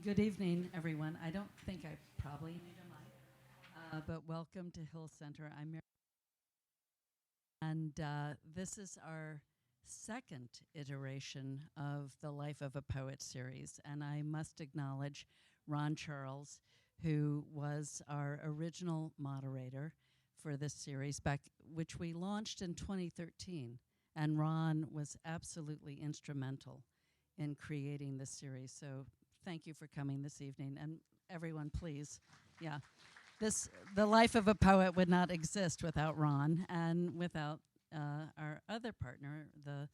Good evening, everyone. I don't think I probably need a mic, but welcome to Hill Center. I'm Mary, and this is our second iteration of the Life of a Poet series. And I must acknowledge Ron Charles, who was our original moderator for this series, which we launched in 2013. And Ron was absolutely instrumental in creating this series. So thank you for coming this evening. And everyone, please, yeah. The Life of a Poet would not exist without Ron and without our other partner, the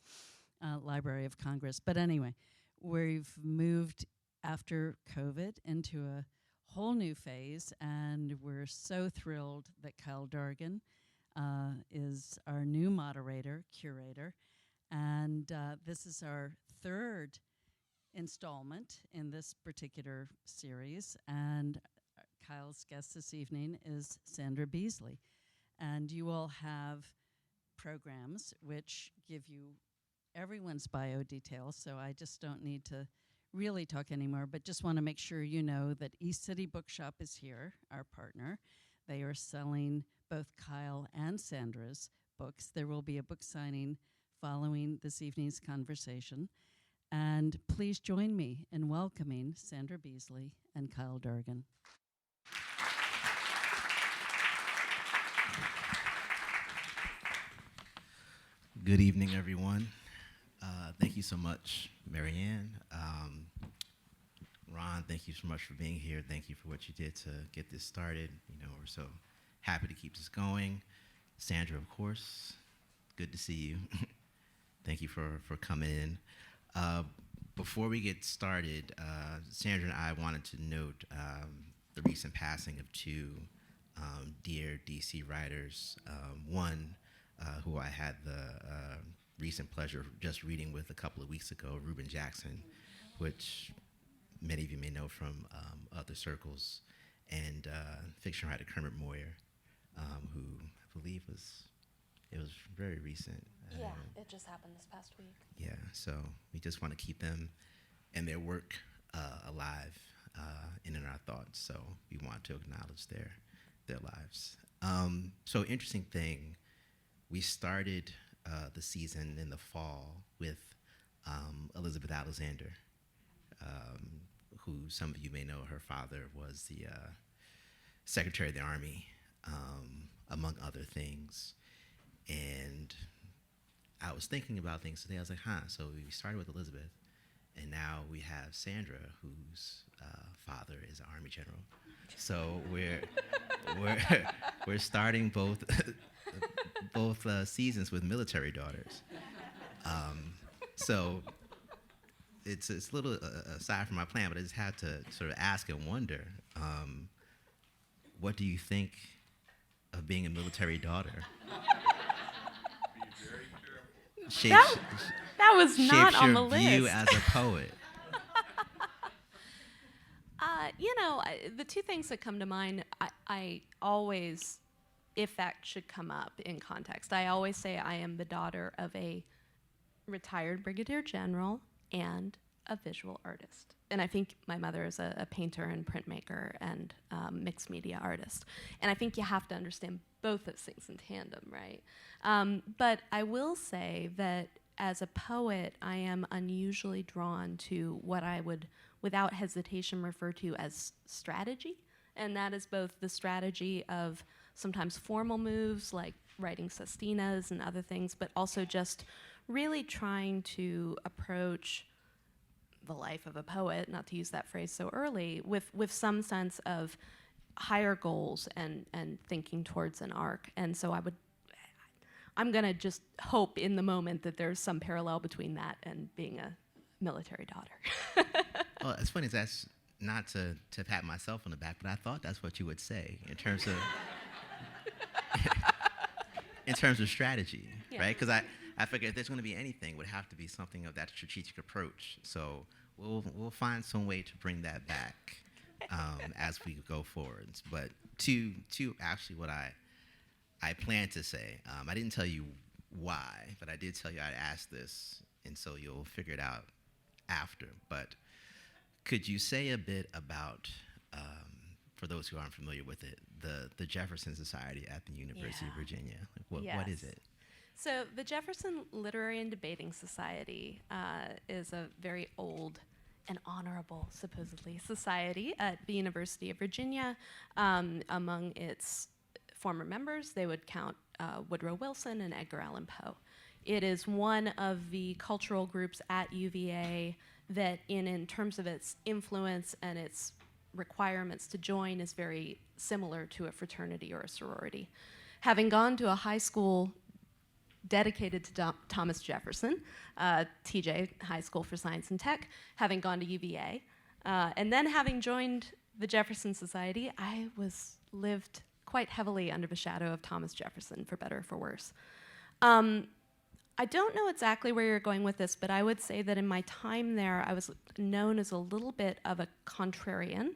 Library of Congress. But anyway, we've moved after COVID into a whole new phase, and we're so thrilled that Kyle Dargan is our new moderator, curator, and this is our third installment in this particular series. And Kyle's guest this evening is Sandra Beasley. And you all have programs which give you everyone's bio details, so I just don't need to really talk anymore, but just want to make sure you know that East City Bookshop is here, our partner. They are selling both Kyle and Sandra's books. There will be a book signing following this evening's conversation. And please join me in welcoming Sandra Beasley and Kyle Dargan. Good evening, everyone. Thank you so much, Marianne. Ron, thank you so much for being here. Thank you for what you did to get this started. You know, we're so happy to keep this going. Sandra, of course, good to see you. Thank you for coming in. Before we get started, Sandra and I wanted to note the recent passing of two dear DC writers. One, who I had the recent pleasure of just reading with a couple of weeks ago, Reuben Jackson, which many of you may know from other circles, and fiction writer Kermit Moyer, who I believe it was very recent. Yeah, it just happened this past week. Yeah, so we just want to keep them and their work alive and in our thoughts. So we want to acknowledge their lives. So interesting thing, we started the season in the fall with Elizabeth Alexander, who some of you may know. Her father was the Secretary of the Army, among other things. And I was thinking about things today. I was like, so we started with Elizabeth, and now we have Sandra, whose father is an Army general. So we're starting both seasons with military daughters. So it's a little aside from my plan, but I just had to sort of ask and wonder, what do you think of being a military daughter? That was not on the Shapes your view list. as a poet. The two things that come to mind, I always, if that should come up in context, I always say I am the daughter of a retired brigadier general and a visual artist. And I think my mother is a painter and printmaker and mixed media artist. And I think you have to understand both those things in tandem, right? But I will say that as a poet, I am unusually drawn to what I would, without hesitation, refer to as strategy. And that is both the strategy of sometimes formal moves like writing sestinas and other things, but also just really trying to approach the life of a poet, not to use that phrase so early, with some sense of higher goals and thinking towards an arc. And so I'm going to just hope in the moment that there's some parallel between that and being a military daughter. Well, it's funny, that's not to pat myself on the back, but I thought that's what you would say in terms of strategy, yeah. Right? Because I figured if there's going to be anything, it would have to be something of that strategic approach. So we'll find some way to bring that back as we go forward. But to actually what I plan to say, I didn't tell you why, but I did tell you I'd ask this, and so you'll figure it out after. But Could you say a bit about, for those who aren't familiar with it, the Jefferson Society at the University of Virginia? Like, what is Yes. it? So the Jefferson Literary and Debating Society is a very old and honorable, supposedly, society at the University of Virginia. Among its former members, they would count Woodrow Wilson and Edgar Allan Poe. It is one of the cultural groups at UVA that, in terms of its influence and its requirements to join, is very similar to a fraternity or a sorority. Having gone to a high school dedicated to Thomas Jefferson, TJ High School for Science and Tech, having gone to UVA, and then having joined the Jefferson Society, I lived quite heavily under the shadow of Thomas Jefferson, for better or for worse. I don't know exactly where you're going with this, but I would say that in my time there, I was known as a little bit of a contrarian.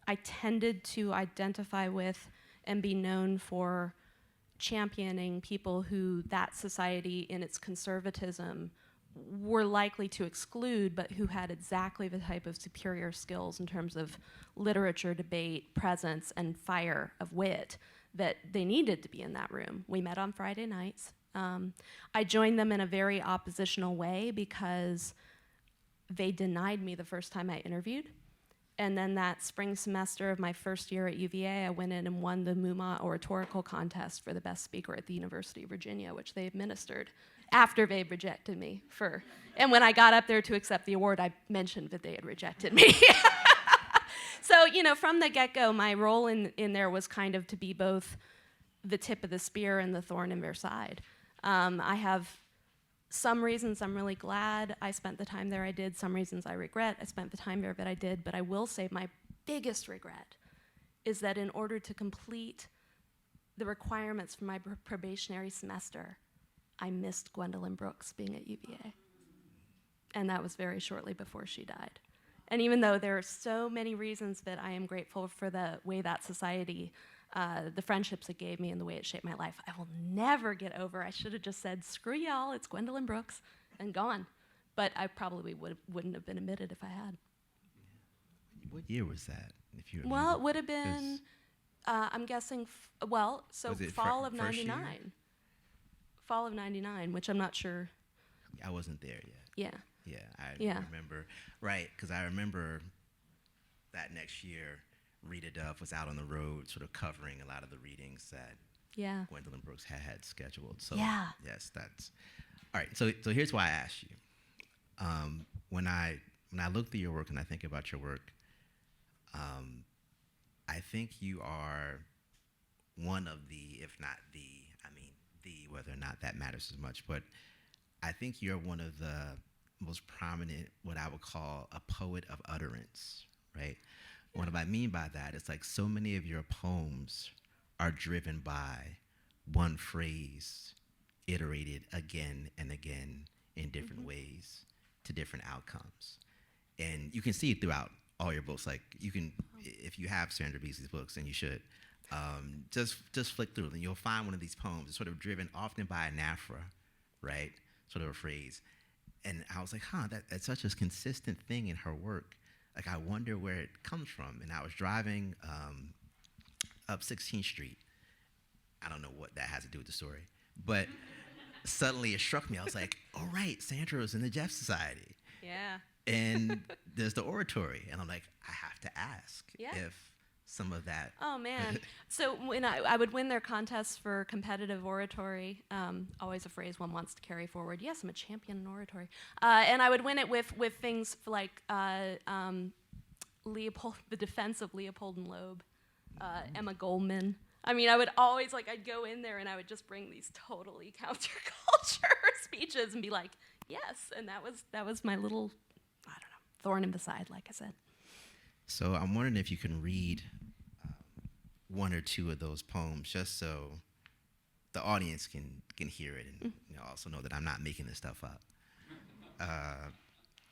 I tended to identify with and be known for championing people who that society, in its conservatism, were likely to exclude, but who had exactly the type of superior skills in terms of literature, debate, presence, and fire of wit that they needed to be in that room. We met on Friday nights. I joined them in a very oppositional way because they denied me the first time I interviewed. And then that spring semester of my first year at UVA, I went in and won the MUMA oratorical contest for the best speaker at the University of Virginia, which they administered after they rejected me for. And when I got up there to accept the award, I mentioned that they had rejected me. So, from the get-go, my role in there was kind of to be both the tip of the spear and the thorn in their side. I have some reasons I'm really glad I spent the time there I did, some reasons I regret I spent the time there that I did, but I will say my biggest regret is that in order to complete the requirements for my probationary semester, I missed Gwendolyn Brooks being at UVA. And that was very shortly before she died. And even though there are so many reasons that I am grateful for the way that society, the friendships it gave me and the way it shaped my life, I will never get over. I should have just said, screw y'all, it's Gwendolyn Brooks, and gone. But I probably wouldn't have been admitted if I had. What year was that? If you Well, it would have been, I'm guessing, fall of first year? 99. Fall of 99, which I'm not sure. I wasn't there yet. Yeah. Yeah, I Yeah. remember. Right, because I remember that next year, Rita Dove was out on the road sort of covering a lot of the readings that Yeah. Gwendolyn Brooks had scheduled. So Yeah. yes, that's all right. So here's why I asked you. When I look through your work and I think about your work, I think you are one of the, if not the, whether or not that matters as much, but I think you're one of the most prominent, what I would call a poet of utterance, right? What I mean by that is like so many of your poems are driven by one phrase iterated again and again in different ways to different outcomes. And you can see it throughout all your books. Like you can, if you have Sandra Beasley's books, and you should, just flick through and you'll find one of these poems. It's sort of driven often by an aphra, right? Sort of a phrase. And I was like, that's such a consistent thing in her work. Like, I wonder where it comes from. And I was driving up 16th Street. I don't know what that has to do with the story. But suddenly it struck me. I was like, oh, right, Sandra was in the Jeff Society. Yeah. And there's the oratory. And I'm like, I have to ask if some of that. Oh, man. So when I would win their contests for competitive oratory, always a phrase one wants to carry forward. Yes, I'm a champion in oratory. And I would win it with things like Leopold, the defense of Leopold and Loeb, Emma Goldman. I mean, I would always, I'd go in there and I would just bring these totally counterculture speeches and be like, yes. And that was my little, thorn in the side, like I said. So I'm wondering if you can read one or two of those poems, just so the audience can hear it and also know that I'm not making this stuff up.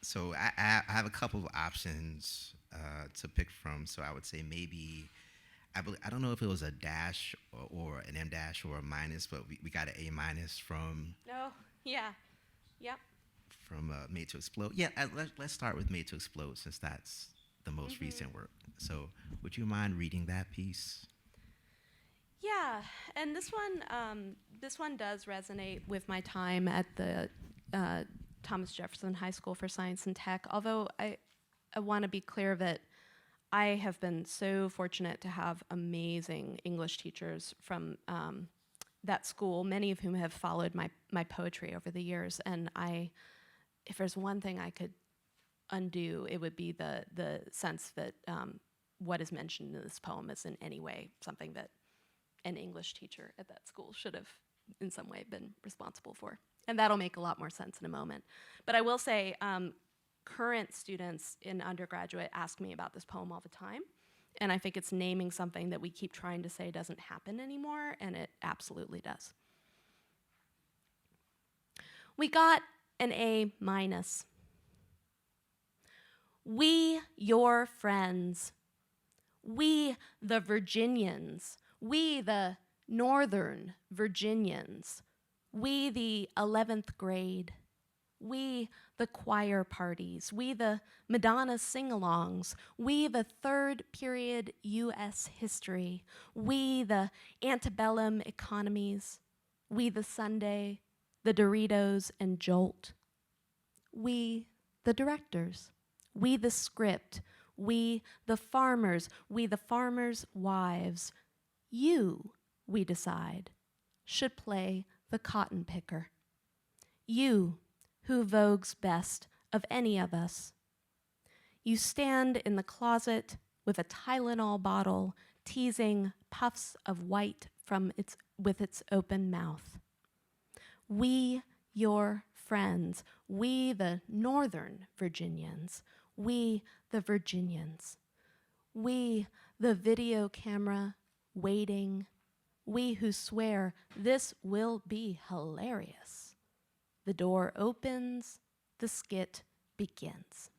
So I have a couple of options to pick from. So I would say maybe, I don't know if it was a dash or an M dash or a minus, but we got an A minus from. Oh, yeah. Yep. From Made to Explode. Yeah, let's start with Made to Explode, since that's the most recent work. So would you mind reading that piece? Yeah, and this one does resonate with my time at the Thomas Jefferson High School for Science and Tech. Although I want to be clear that I have been so fortunate to have amazing English teachers from that school, many of whom have followed my poetry over the years. And if there's one thing I could undo, it would be the sense that what is mentioned in this poem is in any way something that an English teacher at that school should have in some way been responsible for. And that'll make a lot more sense in a moment. But I will say, current students in undergraduate ask me about this poem all the time. And I think it's naming something that we keep trying to say doesn't happen anymore, and it absolutely does. We got an A minus. We, your friends. We, the Virginians. We, the Northern Virginians. We, the 11th grade. We, the choir parties. We, the Madonna sing-alongs. We, the third period U.S. history. We, the antebellum economies. We, the Sunday, the Doritos and Jolt. We, the directors. We, the script. We, the farmers. We, the farmers' wives. You, we decide, should play the cotton picker. You, who vogues best of any of us. You stand in the closet with a Tylenol bottle, teasing puffs of white with its open mouth. We, your friends, we the Northern Virginians, we the Virginians, we the video camera waiting, we who swear this will be hilarious. The door opens, the skit begins.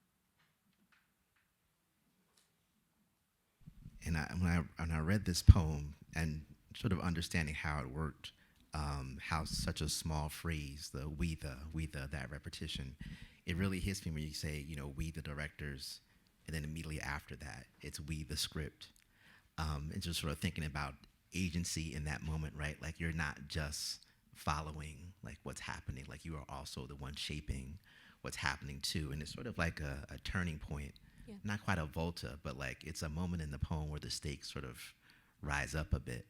And when I read this poem and sort of understanding how it worked, how such a small phrase, the we the, that repetition, it really hits me when you say, we the directors, and then immediately after that, it's we the script. And just sort of thinking about agency in that moment, right? Like you're not just following like what's happening, like you are also the one shaping what's happening too. And it's sort of like a turning point, not quite a volta, but like it's a moment in the poem where the stakes sort of rise up a bit.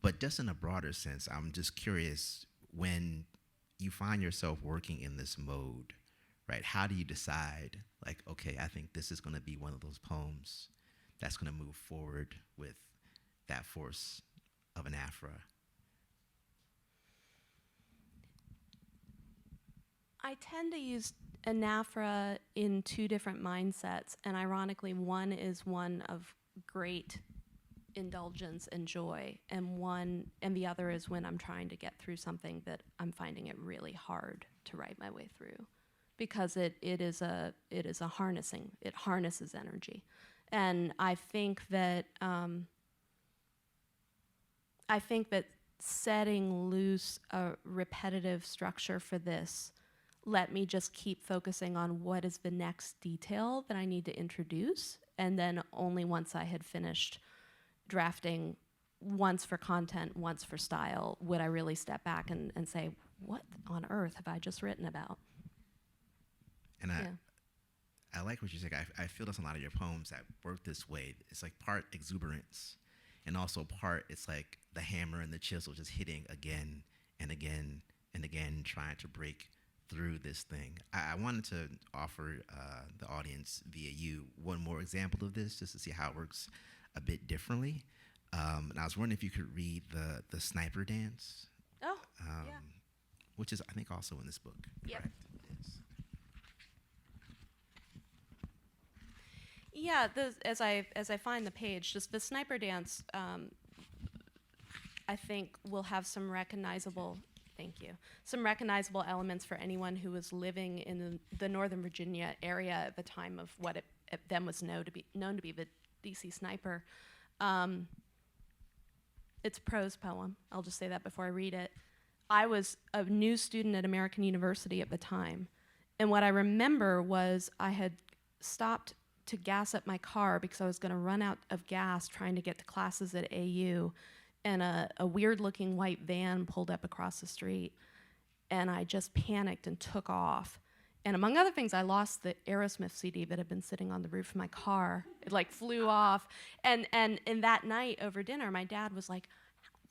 But just in a broader sense, I'm just curious, when you find yourself working in this mode, right? How do you decide, like, okay, I think this is going to be one of those poems that's going to move forward with that force of an Afra? I tend to use anaphora in two different mindsets, and ironically, one is one of great indulgence and joy, and the other is when I'm trying to get through something that I'm finding it really hard to write my way through, because it is a harnessing. It harnesses energy, and I think that setting loose a repetitive structure for this let me just keep focusing on what is the next detail that I need to introduce, and then only once I had finished drafting, once for content, once for style, would I really step back and say, what on earth have I just written about? And I like what you said. I feel that's a lot of your poems that work this way. It's like part exuberance, and also part it's like the hammer and the chisel just hitting again and again and again, trying to break through this thing. I wanted to offer the audience via you one more example of this, just to see how it works a bit differently. And I was wondering if you could read the sniper dance. Oh, yeah. Which is, I think, also in this book. Yep. Correct? It is. Yeah, as I find the page, just the sniper dance, I think will have some recognizable. Thank you. Some recognizable elements for anyone who was living in the Northern Virginia area at the time of what it then was known to be the DC Sniper. It's a prose poem. I'll just say that before I read it. I was a new student at American University at the time, and what I remember was I had stopped to gas up my car because I was going to run out of gas trying to get to classes at AU, and a weird-looking white van pulled up across the street, and I just panicked and took off. And among other things, I lost the Aerosmith CD that had been sitting on the roof of my car. It like flew off. And that night over dinner, my dad was like,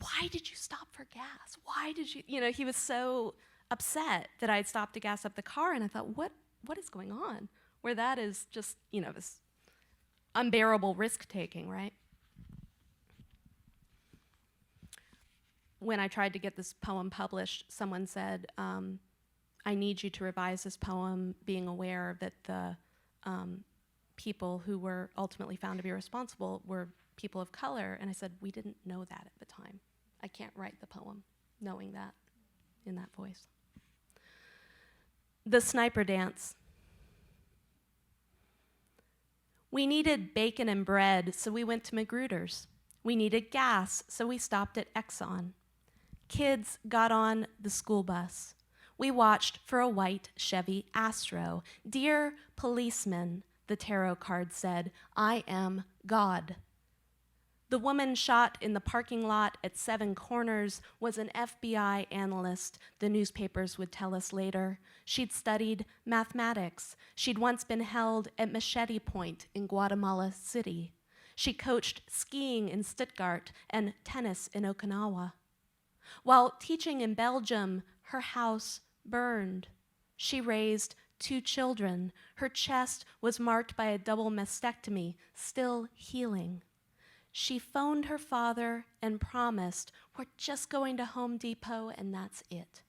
"Why did you stop for gas? Why did you?" You know, he was so upset that I'd stopped to gas up the car. And I thought, what is going on? Where that is just, you know, this unbearable risk-taking, right? When I tried to get this poem published, someone said, I need you to revise this poem, being aware that the people who were ultimately found to be responsible were people of color. And I said, we didn't know that at the time. I can't write the poem knowing that in that voice. The Sniper Dance. We needed bacon and bread, so we went to Magruder's. We needed gas, so we stopped at Exxon. Kids got on the school bus. We watched for a white Chevy Astro. Dear policeman, the tarot card said, I am God. The woman shot in the parking lot at Seven Corners was an FBI analyst, the newspapers would tell us later. She'd studied mathematics. She'd once been held at Machete Point in Guatemala City. She coached skiing in Stuttgart and tennis in Okinawa. While teaching in Belgium, her house burned. She raised 2 children. Her chest was marked by a double mastectomy, still healing. She phoned her father and promised, we're just going to Home Depot and that's it.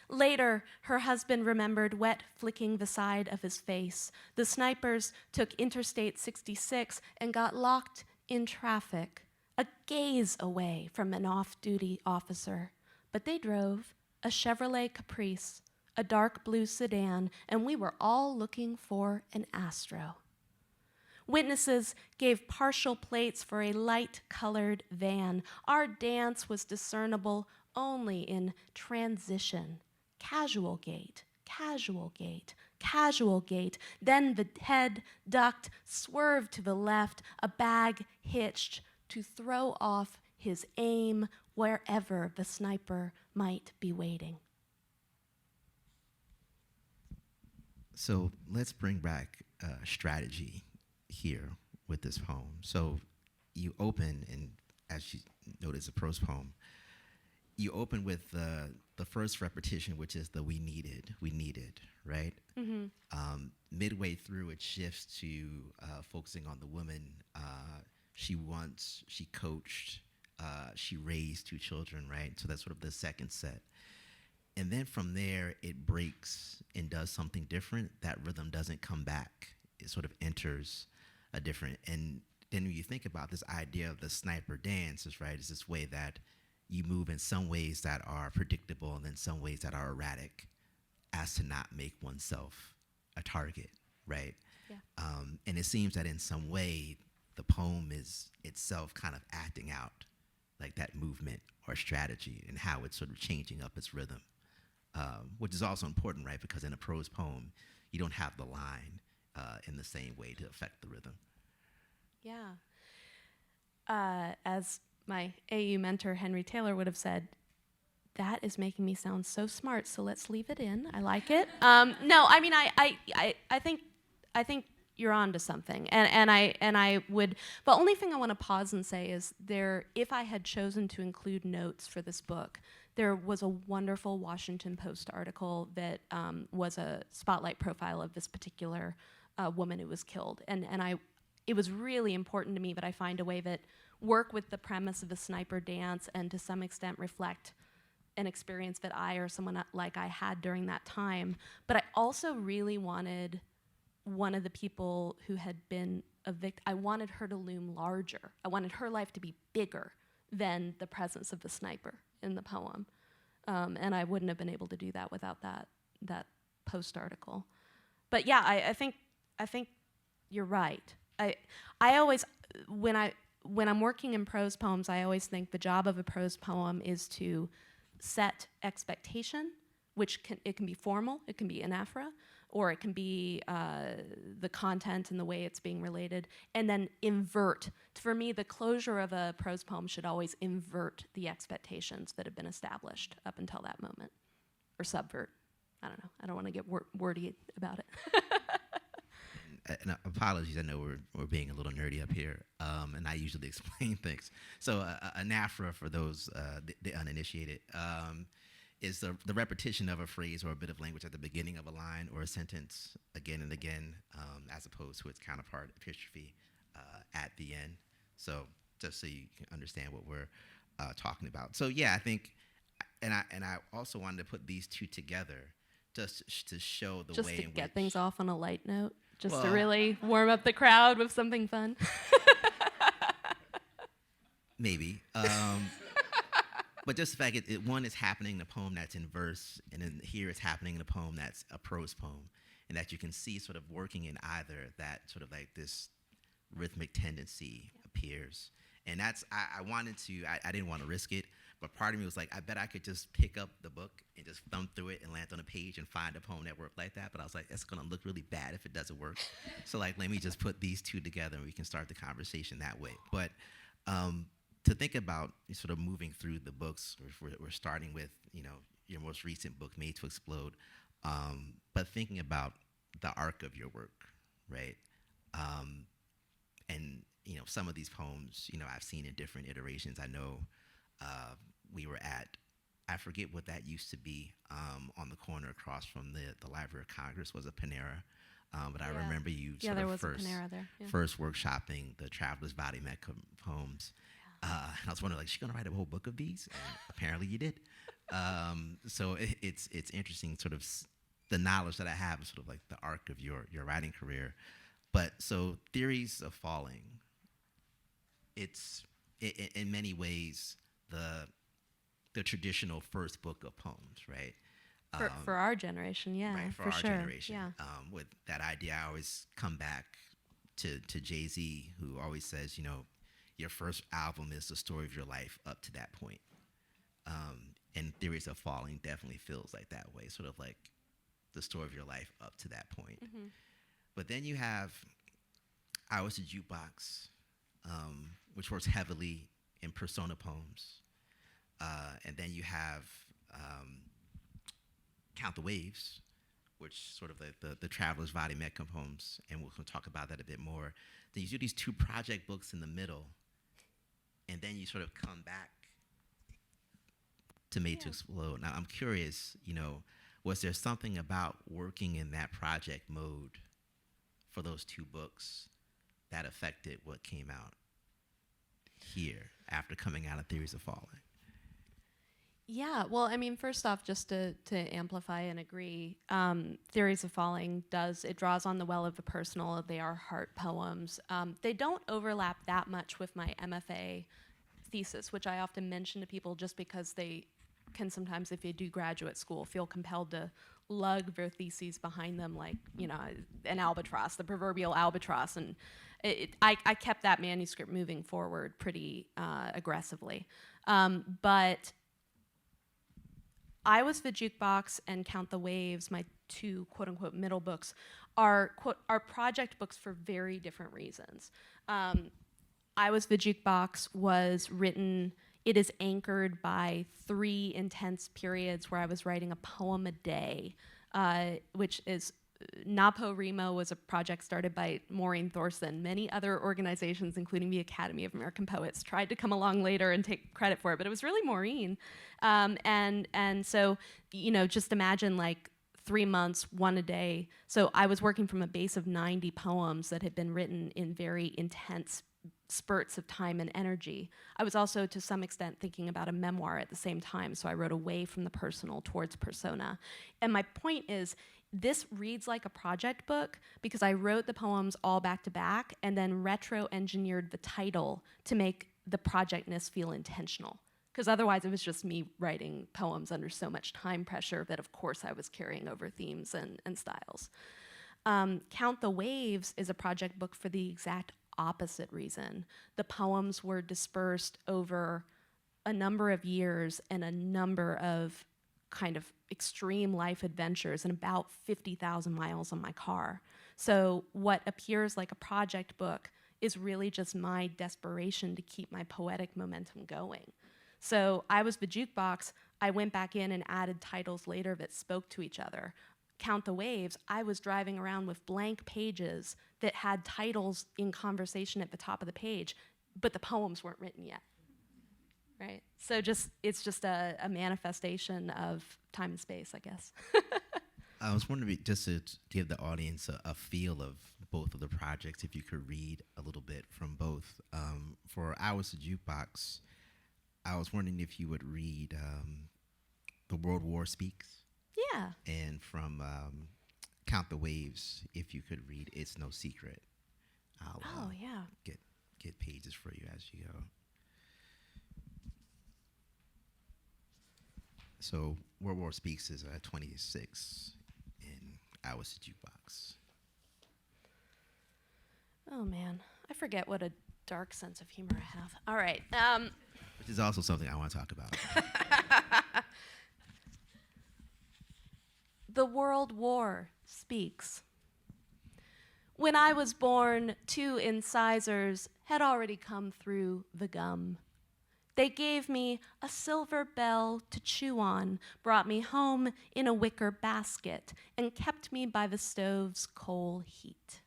Later, her husband remembered wet flicking the side of his face. The snipers took Interstate 66 and got locked in traffic, a gaze away from an off-duty officer. But they drove a Chevrolet Caprice, a dark blue sedan, and we were all looking for an Astro. Witnesses gave partial plates for a light-colored van. Our dance was discernible only in transition. Casual gait, casual gait, casual gait. Then the head ducked, swerved to the left, a bag hitched to throw off his aim wherever the sniper might be waiting. So let's bring back strategy here with this poem. So you open, and as you noted, it's a prose poem. You open with the first repetition, which is the we needed, right? Mm-hmm. Midway through, it shifts to focusing on the woman. She coached, she raised 2 children, right? So that's sort of the second set. And then from there, it breaks and does something different. That rhythm doesn't come back. It sort of enters a different, and then when you think about this idea of the sniper dance, is right, is this way that you move in some ways that are predictable and then some ways that are erratic, as to not make oneself a target, right? Yeah. And it seems that in some way, the poem is itself kind of acting out like that movement or strategy and how it's sort of changing up its rhythm, which is also important, right? Because in a prose poem, you don't have the line in the same way to affect the rhythm. Yeah. As my AU mentor, Henry Taylor, would have said, that is making me sound so smart, so let's leave it in. I like it. No, I mean, I think you're on to something. And I would, the only thing I want to pause and say is if I had chosen to include notes for this book, there was a wonderful Washington Post article that was a spotlight profile of this particular woman who was killed. And it was really important to me that I find a way that work with the premise of the sniper dance and to some extent reflect an experience that I or someone like I had during that time. But I also really wanted one of the people who had been a victim, I wanted her to loom larger. I wanted her life to be bigger than the presence of the sniper in the poem. And I wouldn't have been able to do that without that Post article. But yeah, I think you're right. I always, when I'm working in prose poems, I always think the job of a prose poem is to set expectation, which it can be formal, it can be anaphora, or it can be the content and the way it's being related, and then invert. For me, the closure of a prose poem should always invert the expectations that have been established up until that moment, or subvert. I don't know. I don't want to get wordy about it. And apologies, I know we're being a little nerdy up here, and I usually explain things. So anaphora, for those the uninitiated, is the repetition of a phrase or a bit of language at the beginning of a line or a sentence again and again, as opposed to its counterpart, epistrophe, at the end. So just so you can understand what we're talking about. So yeah, I think, and I also wanted to put these two together just to show the just way to in get which, things off on a light note, just to Well, really warm up the crowd with something fun. maybe. But just the fact one is happening in a poem that's in verse, and then here it's happening in a poem that's a prose poem, and that you can see sort of working in either, that sort of like this rhythmic tendency appears. And that's, I wanted to, I didn't want to risk it, but part of me was like, I bet I could just pick up the book and just thumb through it and land on a page and find a poem that worked like that. But I was like, it's going to look really bad if it doesn't work. So like, let me just put these two together and we can start the conversation that way. But to think about sort of moving through the books, we're starting with, your most recent book, Made to Explode, but thinking about the arc of your work, right? And, some of these poems, I've seen in different iterations. I know we were at, I forget what that used to be, on the corner across from the Library of Congress was a Panera. But I remember you sort there of was a Panera there. Yeah. first workshopping the Traveler's Body Met poems. And I was wondering, like, she's going to write a whole book of these? And apparently you did. So it's interesting, sort of the knowledge that I have is sort of like the arc of your writing career. But so Theories of Falling, it's in many ways the traditional first book of poems, right? For our generation, yeah, right, for for our sure. generation. Yeah. With that idea, I always come back to Jay-Z, who always says, your first album is the story of your life up to that point. And Theories of Falling definitely feels like that way, sort of like the story of your life up to that point. Mm-hmm. But then you have I Was the Jukebox, which works heavily in persona poems. And then you have Count the Waves, which sort of the Traveler's Body Met poems, and we'll talk about that a bit more. Then you do these two project books in the middle, and then you sort of come back to Made to Explode. Now, I'm curious, was there something about working in that project mode for those two books that affected what came out here after coming out of Theories of Falling? Yeah, well, I mean, first off, just to amplify and agree, Theories of Falling draws on the well of the personal. They are heart poems. They don't overlap that much with my MFA thesis, which I often mention to people just because they can sometimes, if they do graduate school, feel compelled to lug their theses behind them like, an albatross, the proverbial albatross. And I kept that manuscript moving forward pretty aggressively. But I Was the Jukebox and Count the Waves, my two quote-unquote middle books, are project books for very different reasons. I Was the Jukebox was written, it is anchored by 3 intense periods where I was writing a poem a day, which is NaPoWriMo was a project started by Maureen Thorson. Many other organizations, including the Academy of American Poets, tried to come along later and take credit for it, but it was really Maureen. And so, just imagine like 3 months, one a day. So I was working from a base of 90 poems that had been written in very intense spurts of time and energy. I was also, to some extent, thinking about a memoir at the same time, so I wrote away from the personal towards persona. And my point is, this reads like a project book because I wrote the poems all back to back and then retro-engineered the title to make the projectness feel intentional. Because otherwise it was just me writing poems under so much time pressure that of course I was carrying over themes and styles. Count the Waves is a project book for the exact opposite reason. The poems were dispersed over a number of years and a number of kind of extreme life adventures and about 50,000 miles on my car. So what appears like a project book is really just my desperation to keep my poetic momentum going. So I was the jukebox. I went back in and added titles later that spoke to each other. Count the Waves, I was driving around with blank pages that had titles in conversation at the top of the page, but the poems weren't written yet. Right? So it's just a manifestation of time and space, I guess. I was wondering, just to give the audience a feel of both of the projects, if you could read a little bit from both. For Hours to Jukebox, I was wondering if you would read The World War Speaks. Yeah. And from Count the Waves, if you could read It's No Secret. I'll yeah. get pages for you as you go. So World War Speaks is 26 in Hours to Jukebox. Oh, man. I forget what a dark sense of humor I have. All right. Which is also something I want to talk about. The World War Speaks. When I was born, 2 incisors had already come through the gum. They gave me a silver bell to chew on, brought me home in a wicker basket, and kept me by the stove's coal heat.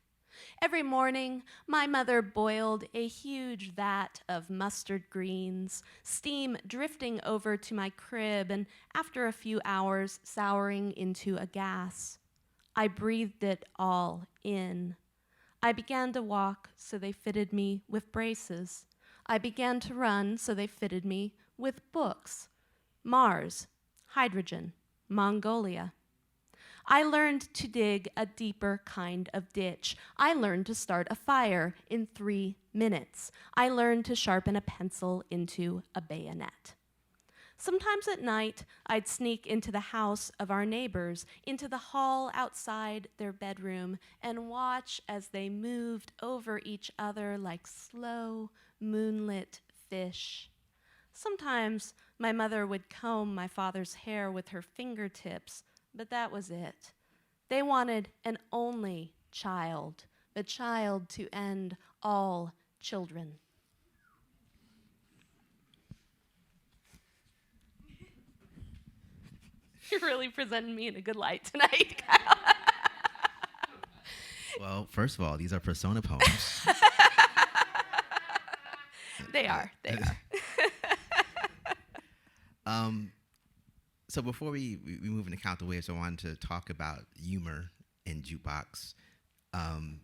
Every morning, my mother boiled a huge vat of mustard greens, steam drifting over to my crib, and after a few hours, souring into a gas. I breathed it all in. I began to walk, so they fitted me with braces. I began to run, so they fitted me with books. Mars, hydrogen, Mongolia. I learned to dig a deeper kind of ditch. I learned to start a fire in 3 minutes. I learned to sharpen a pencil into a bayonet. Sometimes at night, I'd sneak into the house of our neighbors, into the hall outside their bedroom, and watch as they moved over each other like slow, moonlit fish. Sometimes my mother would comb my father's hair with her fingertips, but that was it. They wanted an only child, the child to end all children. You're really presenting me in a good light tonight, Kyle. Well, first of all, these are persona poems. They are. So before we move into Count the Waves, I wanted to talk about humor in jukebox. I'm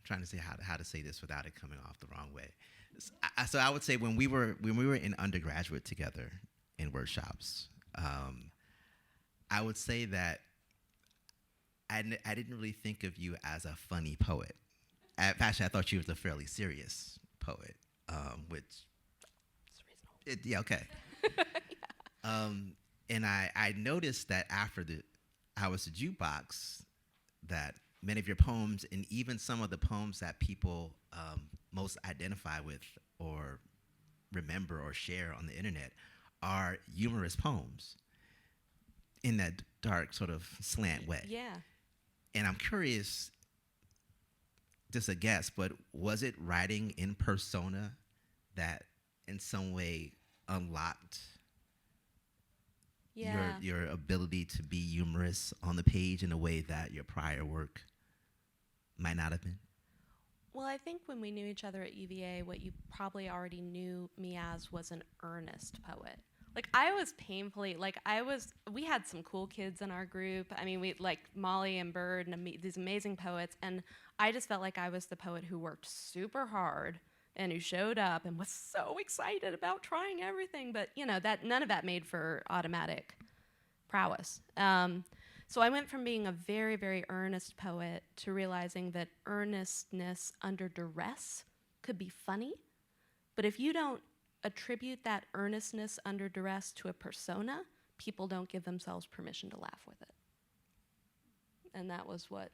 trying to say how to say this without it coming off the wrong way. So I would say when we were in undergraduate together in workshops, I would say that I didn't really think of you as a funny poet. Actually, I thought you was a fairly serious poet, which It's reasonable. yeah, okay. And I noticed that after the Hours to Jukebox, that many of your poems, and even some of the poems that people most identify with or remember or share on the internet, are humorous poems in that dark sort of slant way. Yeah. And I'm curious, just a guess, but was it writing in persona that in some way unlocked your ability to be humorous on the page in a way that your prior work might not have been? Well, I think when we knew each other at UVA, what you probably already knew me as was an earnest poet. Like, I was painfully, we had some cool kids in our group. I mean, we, like, Molly and Bird and these amazing poets, and I just felt like I was the poet who worked super hard and who showed up and was so excited about trying everything, but, that none of that made for automatic prowess. So I went from being a very, very earnest poet to realizing that earnestness under duress could be funny, but if you don't attribute that earnestness under duress to a persona, people don't give themselves permission to laugh with it. And that was what,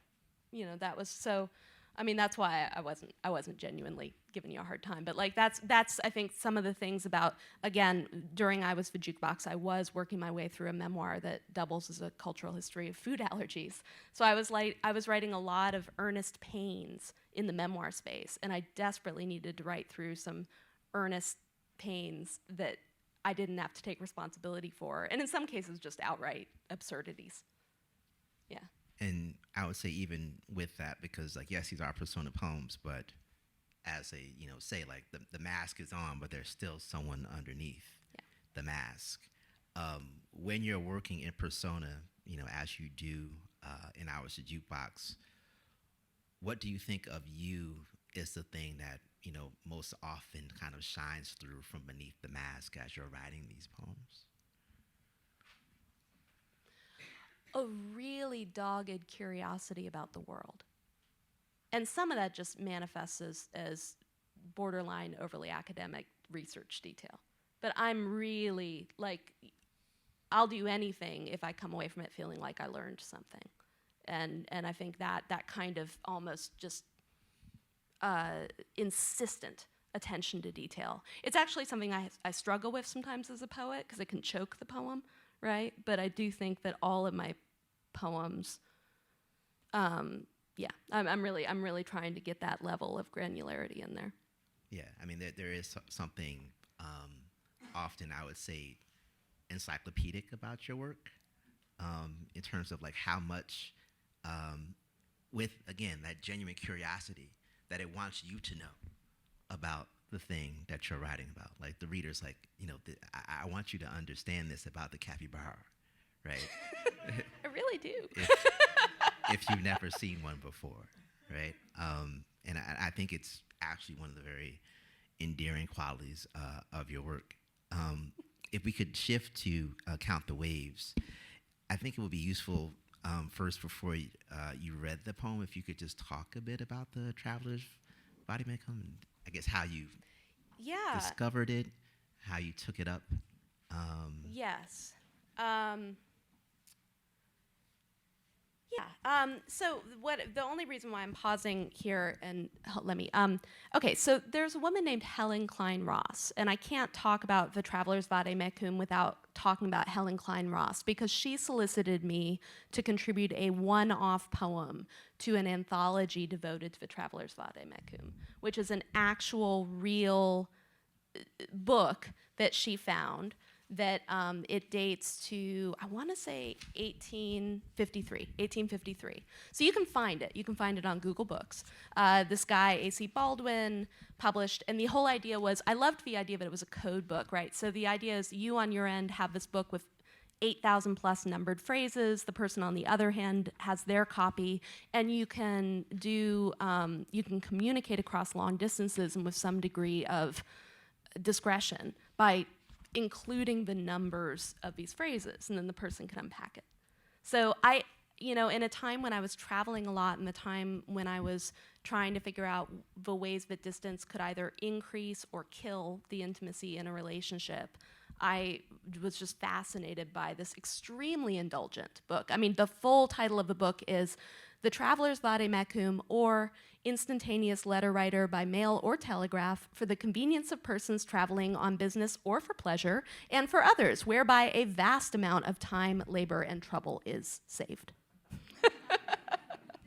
so I mean, that's why I wasn't genuinely giving you a hard time. But like that's I think some of the things about, again, during I Was the Jukebox, I was working my way through a memoir that doubles as a cultural history of food allergies. So I was writing a lot of earnest pains in the memoir space, and I desperately needed to write through some earnest pains that I didn't have to take responsibility for, and in some cases just outright absurdities. Yeah. And I would say even with that, because like yes, these are persona poems, but as a say like the mask is on, but there's still someone underneath the mask. When you're working in persona, as you do in Hours of Jukebox, what do you think of you is the thing that most often kind of shines through from beneath the mask as you're writing these poems? A really dogged curiosity about the world. And some of that just manifests as borderline overly academic research detail. But I'm really, like, I'll do anything if I come away from it feeling like I learned something. And I think that kind of almost just insistent attention to detail. It's actually something I struggle with sometimes as a poet, because it can choke the poem, right? But I do think that all of my poems, I'm really trying to get that level of granularity in there. Yeah, I mean, there is something often, I would say, encyclopedic about your work in terms of like how much, with, again, that genuine curiosity that it wants you to know about the thing that you're writing about. Like the reader's like, I want you to understand this about the capybara, right? I really do. if you've never seen one before, right? And I think it's actually one of the very endearing qualities of your work. If we could shift to Count the Waves, I think it would be useful first, before you read the poem, if you could just talk a bit about the Traveler's Vademecum, and I guess how you discovered it, how you took it up. Yes. So the only reason why I'm pausing here, and let me, okay, so there's a woman named Helen Klein Ross, and I can't talk about the Traveler's Vademecum without talking about Helen Klein Ross, because she solicited me to contribute a one-off poem to an anthology devoted to the Traveler's Vademecum, which is an actual, real book that she found. That it dates to, I want to say 1853. So you can find it. You can find it on Google Books. This guy, A.C. Baldwin, published, and the whole idea was, I loved the idea that it was a code book, right? So the idea is you on your end have this book with 8,000 plus numbered phrases. The person on the other hand has their copy, and you can communicate across long distances and with some degree of discretion by including the numbers of these phrases, and then the person can unpack it. So in a time when I was traveling a lot, and the time when I was trying to figure out the ways that distance could either increase or kill the intimacy in a relationship, I was just fascinated by this extremely indulgent book. I mean, the full title of the book is The Traveler's Vademecum, or Instantaneous Letter Writer by Mail or Telegraph, for the convenience of persons traveling on business or for pleasure, and for others, whereby a vast amount of time, labor, and trouble is saved.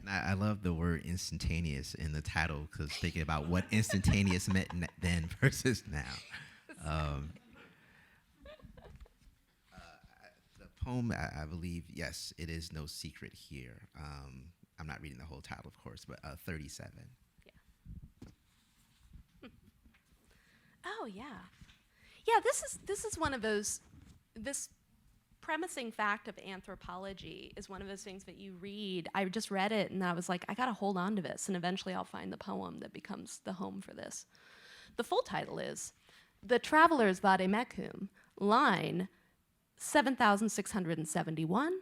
I love the word instantaneous in the title, because thinking about what instantaneous meant then versus now. The poem, I believe, yes, it is no secret here. I'm not reading the whole title, of course, but 37. Yeah. Oh, yeah. Yeah, this is one of those, this premising fact of anthropology is one of those things that you read. I just read it, and I was like, I got to hold on to this, and eventually I'll find the poem that becomes the home for this. The full title is The Traveler's Vademecum, line 7,671.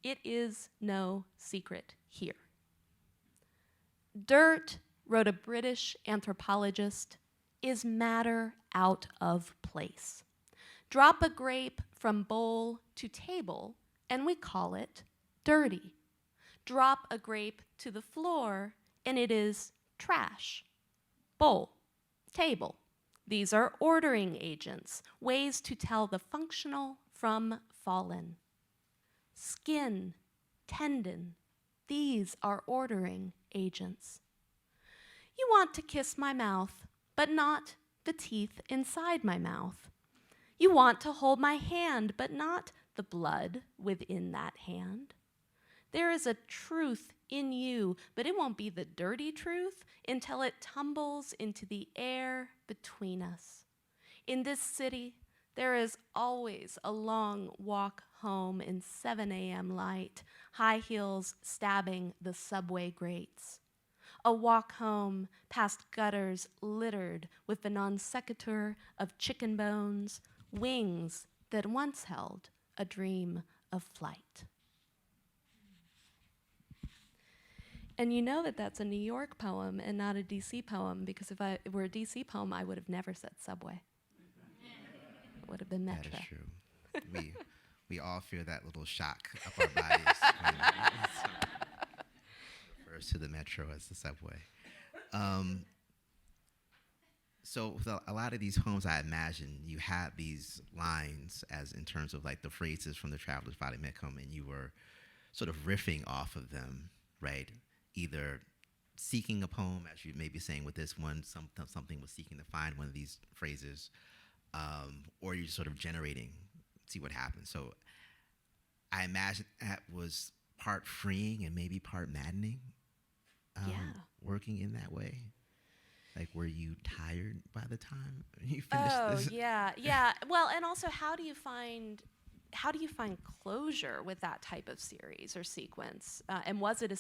It is no secret here. Dirt, wrote a British anthropologist, is matter out of place. Drop a grape from bowl to table, and we call it dirty. Drop a grape to the floor, and it is trash. Bowl, table. These are ordering agents, ways to tell the functional from fallen. Skin, tendon, these are ordering agents. You want to kiss my mouth, but not the teeth inside my mouth. You want to hold my hand, but not the blood within that hand. There is a truth in you, but it won't be the dirty truth until it tumbles into the air between us. In this city, there is always a long walk home in 7 a.m. light, high heels stabbing the subway grates. A walk home past gutters littered with the non sequitur of chicken bones, wings that once held a dream of flight. And you know that that's a New York poem and not a DC poem, because if it were a DC poem, I would have never said subway. It would have been metro. That is true. we all feel that little shock up our bodies when refers to the metro as the subway. So with a lot of these poems, I imagine you had these lines as in terms of like the phrases from the Traveler's Vade-Mecum, and you were sort of riffing off of them, right? Either seeking a poem, as you may be saying with this one, something was seeking to find one of these phrases, or you're sort of generating, see what happens. So I imagine that was part freeing and maybe part maddening, working in that way. Like, were you tired by the time you finished this? Oh, yeah. Well, and also, how do you find closure with that type of series or sequence? And was it a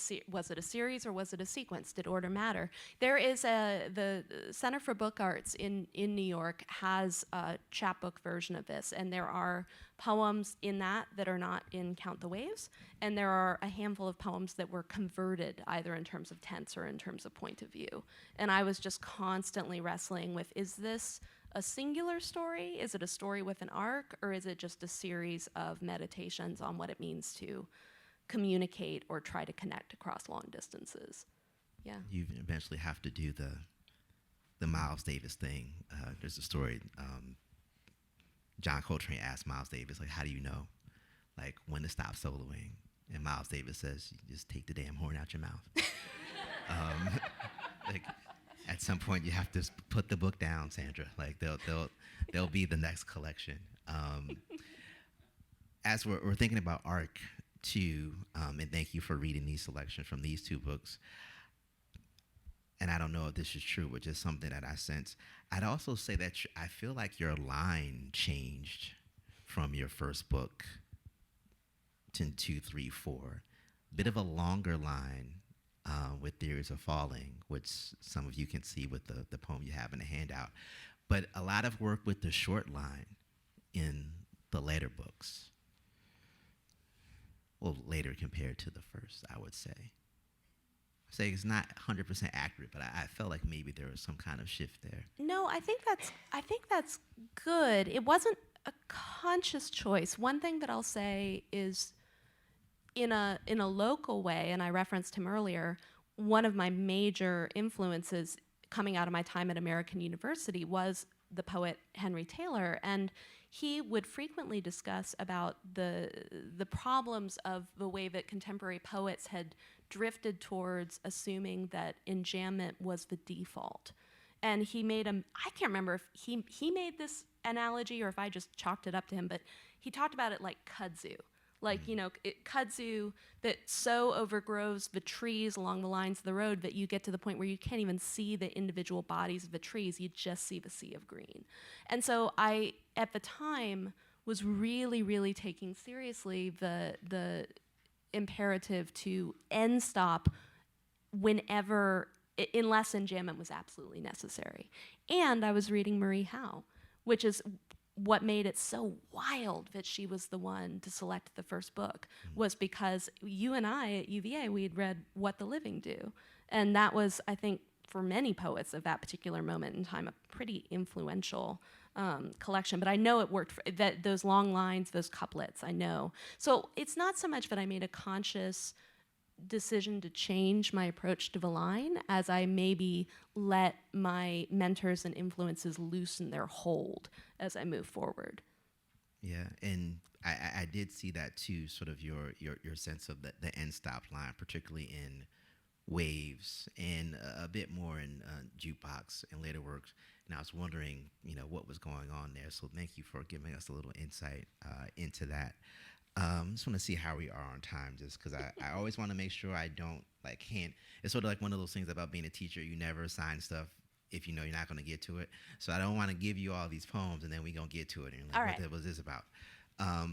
series or was it a sequence? Did order matter? There is the Center for Book Arts in New York has a chapbook version of this, and there are poems in that are not in Count the Waves, and there are a handful of poems that were converted either in terms of tense or in terms of point of view. And I was just constantly wrestling with, is this a singular story? Is it a story with an arc, or is it just a series of meditations on what it means to communicate or try to connect across long distances? Yeah. You eventually have to do the Miles Davis thing. There's a story. John Coltrane asked Miles Davis, like, how do you know, like, when to stop soloing? And Miles Davis says, you just take the damn horn out your mouth. Like, at some point, you have to put the book down, Sandra. Like, they'll be the next collection. As we're thinking about ARC, too, and thank you for reading these selections from these two books. And I don't know if this is true, but just something that I sense. I'd also say that I feel like your line changed from your first book to 2, 3, 4. Bit of a longer line. With Theories of Falling, which some of you can see with the poem you have in the handout. But a lot of work with the short line in the later books. Well, later compared to the first, I would say. Say it's not 100% accurate, but I felt like maybe there was some kind of shift there. No, I think that's good. It wasn't a conscious choice. One thing that I'll say is, in a local way, and I referenced him earlier, one of my major influences coming out of my time at American University was the poet Henry Taylor, and he would frequently discuss about the problems of the way that contemporary poets had drifted towards assuming that enjambment was the default. And he made I can't remember if he made this analogy or if I just chalked it up to him, but he talked about it like kudzu. Like, kudzu that so overgrows the trees along the lines of the road that you get to the point where you can't even see the individual bodies of the trees. You just see the sea of green. And so I, at the time, was really, really taking seriously the imperative to end stop whenever, unless enjambment was absolutely necessary. And I was reading Marie Howe, which is what made it so wild that she was the one to select the first book, was because you and I at UVA, we'd read What the Living Do. And that was, I think, for many poets of that particular moment in time, a pretty influential collection. But I know it worked, that those long lines, those couplets, I know. So it's not so much that I made a conscious decision to change my approach to the line as I maybe let my mentors and influences loosen their hold as I move forward. Yeah, and I did see that too, sort of your sense of the end stop line, particularly in Waves and a bit more in Jukebox and later works. And I was wondering, what was going on there. So thank you for giving us a little insight into that. Just want to see how we are on time, just because I always want to make sure I don't hand. It's sort of like one of those things about being a teacher. You never assign stuff if you know you're not going to get to it. So I don't want to give you all these poems and then we going to get to it. And you're like, All what right. the was this about?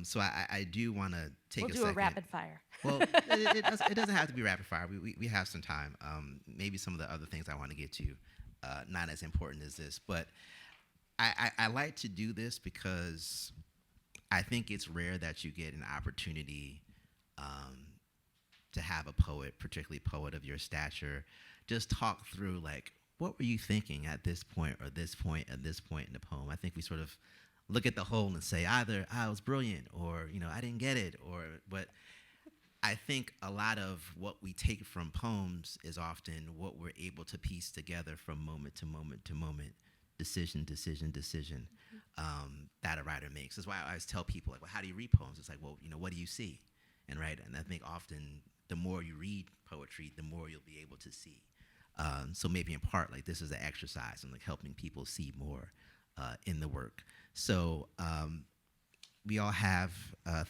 So I do want to take We'll a do second. a rapid fire. Well, it doesn't have to be rapid fire. We have some time. Maybe some of the other things I want to get to, not as important as this. But I like to do this because I think it's rare that you get an opportunity to have a poet, particularly a poet of your stature, just talk through what were you thinking at this point or this point at this point in the poem. I think we sort of look at the whole and say either I was brilliant or I didn't get it, but I think a lot of what we take from poems is often what we're able to piece together from moment to moment to moment, decision that a writer makes. That's why I always tell people well, how do you read poems? It's like, well, what do you see? And I think often the more you read poetry, the more you'll be able to see. So maybe in part this is an exercise in helping people see more in the work. So we all have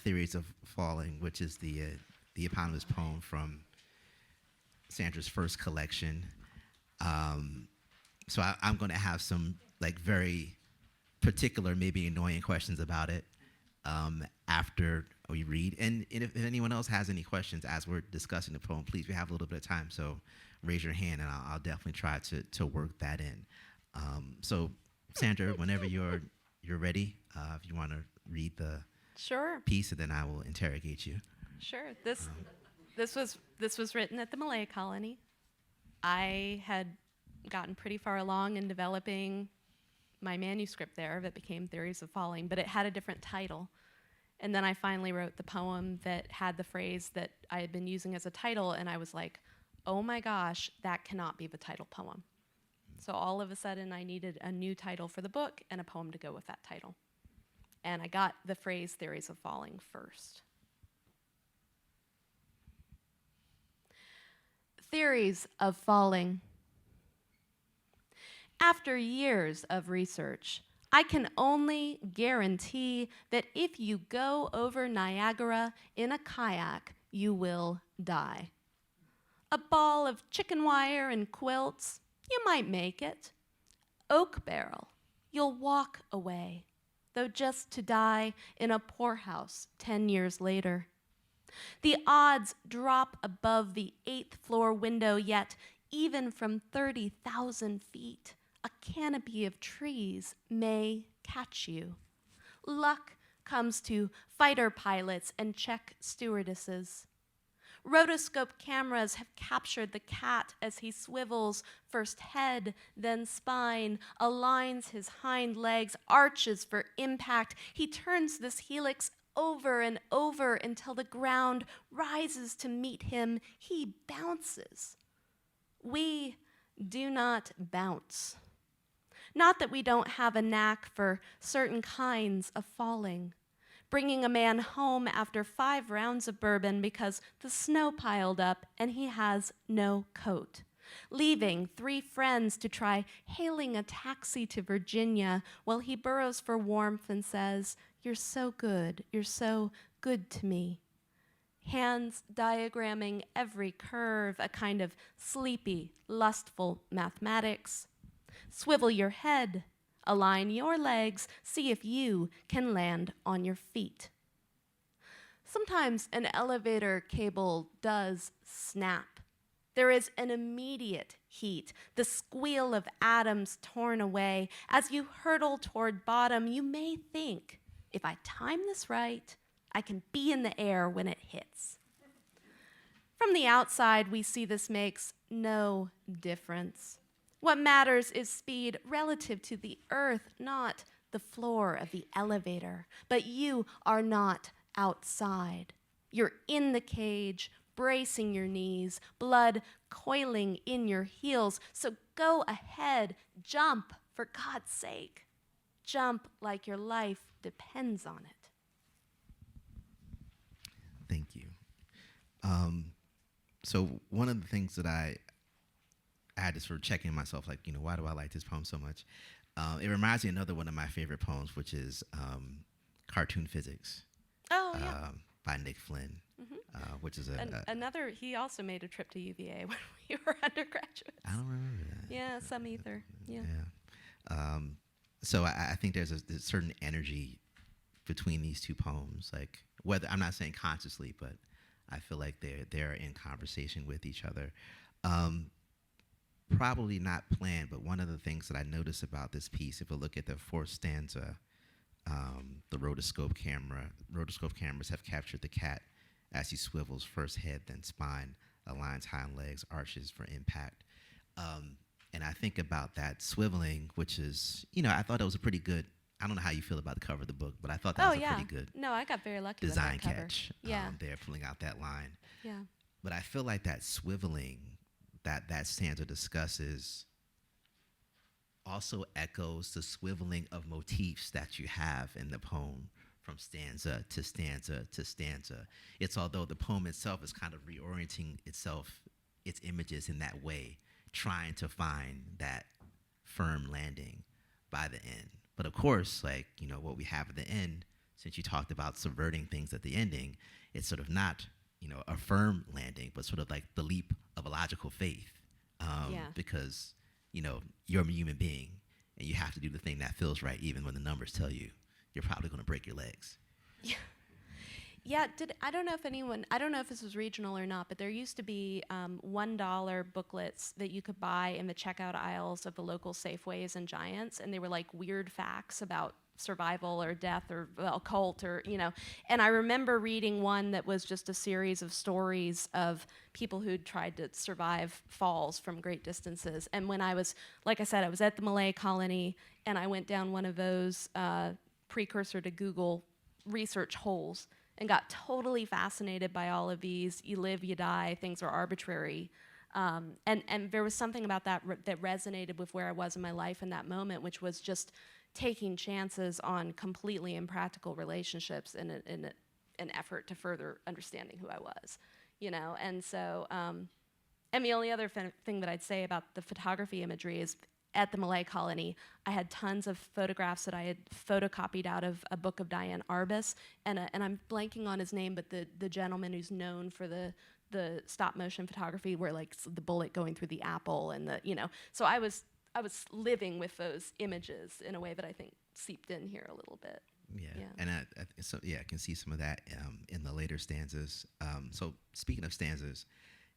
Theories of Falling, which is the eponymous poem from Sandra's first collection. So I'm going to have some very particular, maybe annoying questions about it after we read. And if anyone else has any questions as we're discussing the poem, please, we have a little bit of time, so raise your hand and I'll definitely try to work that in. So Sandra, whenever you're ready, if you want to read the Sure. piece, and then I will interrogate you. Sure. This was written at the Malay colony. I had gotten pretty far along in developing my manuscript there that became Theories of Falling, but it had a different title. And then I finally wrote the poem that had the phrase that I had been using as a title, and I was like, oh my gosh, that cannot be the title poem. So all of a sudden I needed a new title for the book and a poem to go with that title. And I got the phrase Theories of Falling first. Theories of Falling. After years of research, I can only guarantee that if you go over Niagara in a kayak, you will die. A ball of chicken wire and quilts, you might make it. Oak barrel, you'll walk away, though just to die in a poorhouse 10 years later. The odds drop above the 8th floor window, yet even from 30,000 feet, a canopy of trees may catch you. Luck comes to fighter pilots and check stewardesses. Rotoscope cameras have captured the cat as he swivels, first head, then spine, aligns his hind legs, arches for impact. He turns this helix over and over until the ground rises to meet him. He bounces. We do not bounce. Not that we don't have a knack for certain kinds of falling. Bringing a man home after 5 rounds of bourbon because the snow piled up and he has no coat. Leaving 3 friends to try hailing a taxi to Virginia while he burrows for warmth and says, you're so good to me. Hands diagramming every curve, a kind of sleepy, lustful mathematics. Swivel your head, align your legs, see if you can land on your feet. Sometimes an elevator cable does snap. There is an immediate heat, the squeal of atoms torn away. As you hurtle toward bottom, you may think, if I time this right, I can be in the air when it hits. From the outside, we see this makes no difference. What matters is speed relative to the earth, not the floor of the elevator. But you are not outside. You're in the cage, bracing your knees, blood coiling in your heels. So go ahead, jump, for God's sake. Jump like your life depends on it. Thank you. So one of the things that I had to sort of check in myself, like, why do I like this poem so much? It reminds me of another one of my favorite poems, which is Cartoon Physics. Oh, yeah. By Nick Flynn, which is another. He also made a trip to UVA when we were undergraduates. I don't remember that. Yeah, some either. Yeah. So I think there's a certain energy between these two poems. Like, whether I'm not saying consciously, but I feel like they're in conversation with each other. Probably not planned, but one of the things that I noticed about this piece, if we look at the fourth stanza, the rotoscope cameras have captured the cat as he swivels, first head, then spine, aligns hind legs, arches for impact. And I think about that swiveling, which is, I thought it was a pretty good, I don't know how you feel about the cover of the book, but I thought that was a pretty good No, I got very lucky design with that cover. catch. Yeah. There, pulling out that line. Yeah. But I feel like that swiveling that stanza discusses also echoes the swiveling of motifs that you have in the poem from stanza to stanza to stanza. It's although the poem itself is kind of reorienting itself, its images in that way, trying to find that firm landing by the end. But of course, like, what we have at the end, since you talked about subverting things at the ending, it's sort of not, a firm landing, but sort of like the leap of a logical faith. Because, you're a human being and you have to do the thing that feels right, even when the numbers tell you you're probably going to break your legs. Yeah. Yeah, I don't know if this was regional or not, but there used to be $1 booklets that you could buy in the checkout aisles of the local Safeways and Giants, and they were like weird facts about survival or death or occult or, And I remember reading one that was just a series of stories of people who'd tried to survive falls from great distances. And when I was at the Malay colony, and I went down one of those precursor to Google research holes, and got totally fascinated by all of these, you live, you die, things are arbitrary. And there was something about that that resonated with where I was in my life in that moment, which was just taking chances on completely impractical relationships in an effort to further understanding who I was, And so, and the only other thing that I'd say about the photography imagery is, at the Malay colony, I had tons of photographs that I had photocopied out of a book of Diane Arbus, and I'm blanking on his name, but the gentleman who's known for the stop motion photography, where like the bullet going through the apple and So I was living with those images in a way that I think seeped in here a little bit. Yeah. And I can see some of that in the later stanzas. So speaking of stanzas,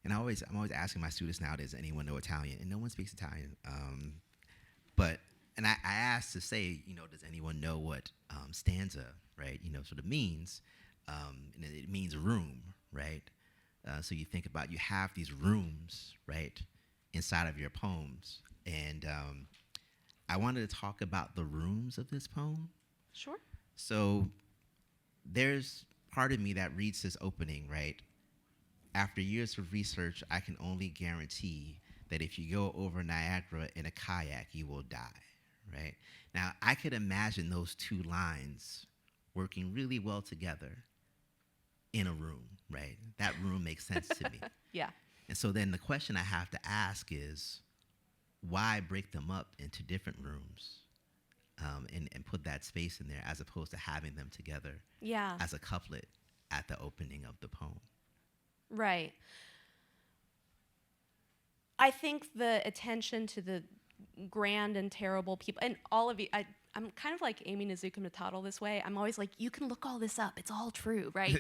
and I'm always asking my students now, does anyone know Italian? And no one speaks Italian. But I asked to say, does anyone know what stanza, right, sort of means? And it means room, right? So you think about, you have these rooms, right, inside of your poems. And I wanted to talk about the rooms of this poem. Sure. So there's part of me that reads this opening, right? After years of research, I can only guarantee that if you go over Niagara in a kayak, you will die, right? Now, I could imagine those two lines working really well together in a room, right? That room makes sense to me. Yeah. And so then the question I have to ask is, why break them up into different rooms and put that space in there, as opposed to having them together as a couplet at the opening of the poem? Right. I think the attention to the grand and terrible people, and all of you, I'm kind of like Amy Nizuka Matado this way. I'm always like, you can look all this up. It's all true, right?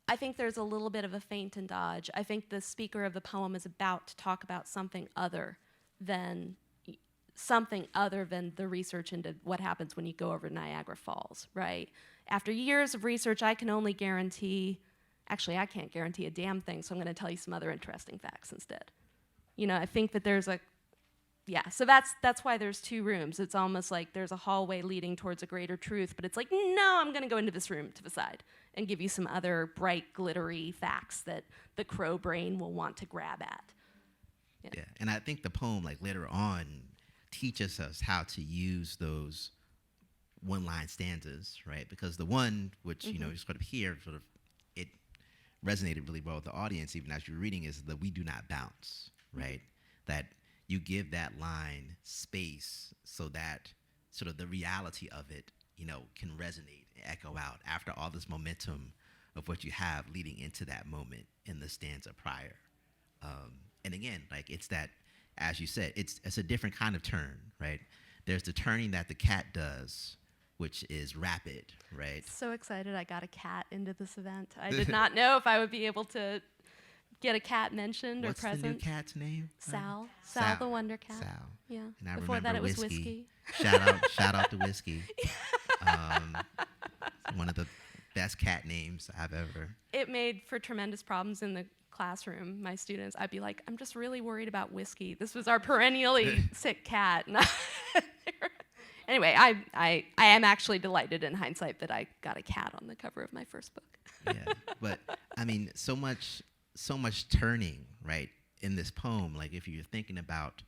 I think there's a little bit of a feint and dodge. I think the speaker of the poem is about to talk about something other than the research into what happens when you go over Niagara Falls, right? After years of research, I can only guarantee, actually, I can't guarantee a damn thing, so I'm going to tell you some other interesting facts instead. I think that there's so that's why there's two rooms. It's almost like there's a hallway leading towards a greater truth, but it's like, no, I'm going to go into this room to the side. and give you some other bright, glittery facts that the crow brain will want to grab at. Yeah, and I think the poem, like later on, teaches us how to use those one-line stanzas, right? Because the one, which you know, you sort of hear, sort of, it resonated really well with the audience, even as you're reading, is the "we do not bounce," right? That you give that line space so that sort of the reality of it, you know, can resonate, echo out after all this momentum of what you have leading into that moment in the stanza prior. And again, like it's that, as you said, it's a different kind of turn, right? There's the turning that the cat does, which is rapid, right? So excited I got a cat into this event. I did not know if I would be able to get a cat mentioned What's or present. the new cat's name? Sal. Sal the Wonder Cat. Sal. Yeah. And I Before remember that it was Whiskey. Whiskey. Shout out to Whiskey. One of the best cat names I've ever. It made for tremendous problems in the classroom. My students, I'd be like, I'm just really worried about Whiskey. This was our perennially sick cat. Anyway, I am actually delighted in hindsight that I got a cat on the cover of my first book. Yeah, but I mean, so much turning, right, in this poem. Like if you're thinking about,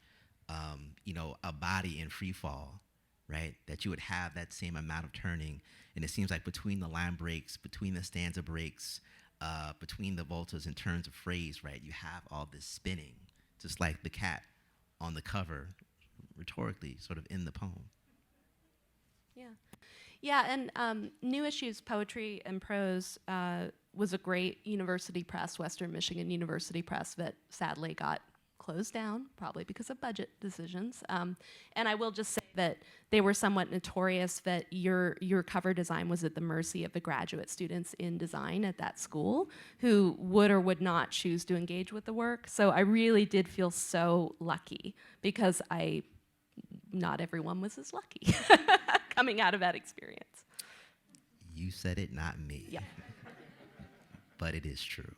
you know, a body in free fall, right, that you would have that same amount of turning, and it seems like between the line breaks, between the stanza breaks, between the voltas and turns of phrase, right, you have all this spinning, just like the cat on the cover, rhetorically, sort of in the poem. Yeah. Yeah, and New Issues Poetry and Prose was a great university press, Western Michigan University Press, that sadly got closed down, probably because of budget decisions. And I will just say that they were somewhat notorious that your cover design was at the mercy of the graduate students in design at that school who would or would not choose to engage with the work. So I really did feel so lucky because not everyone was as lucky coming out of that experience. You said it, not me. Yeah. But it is true.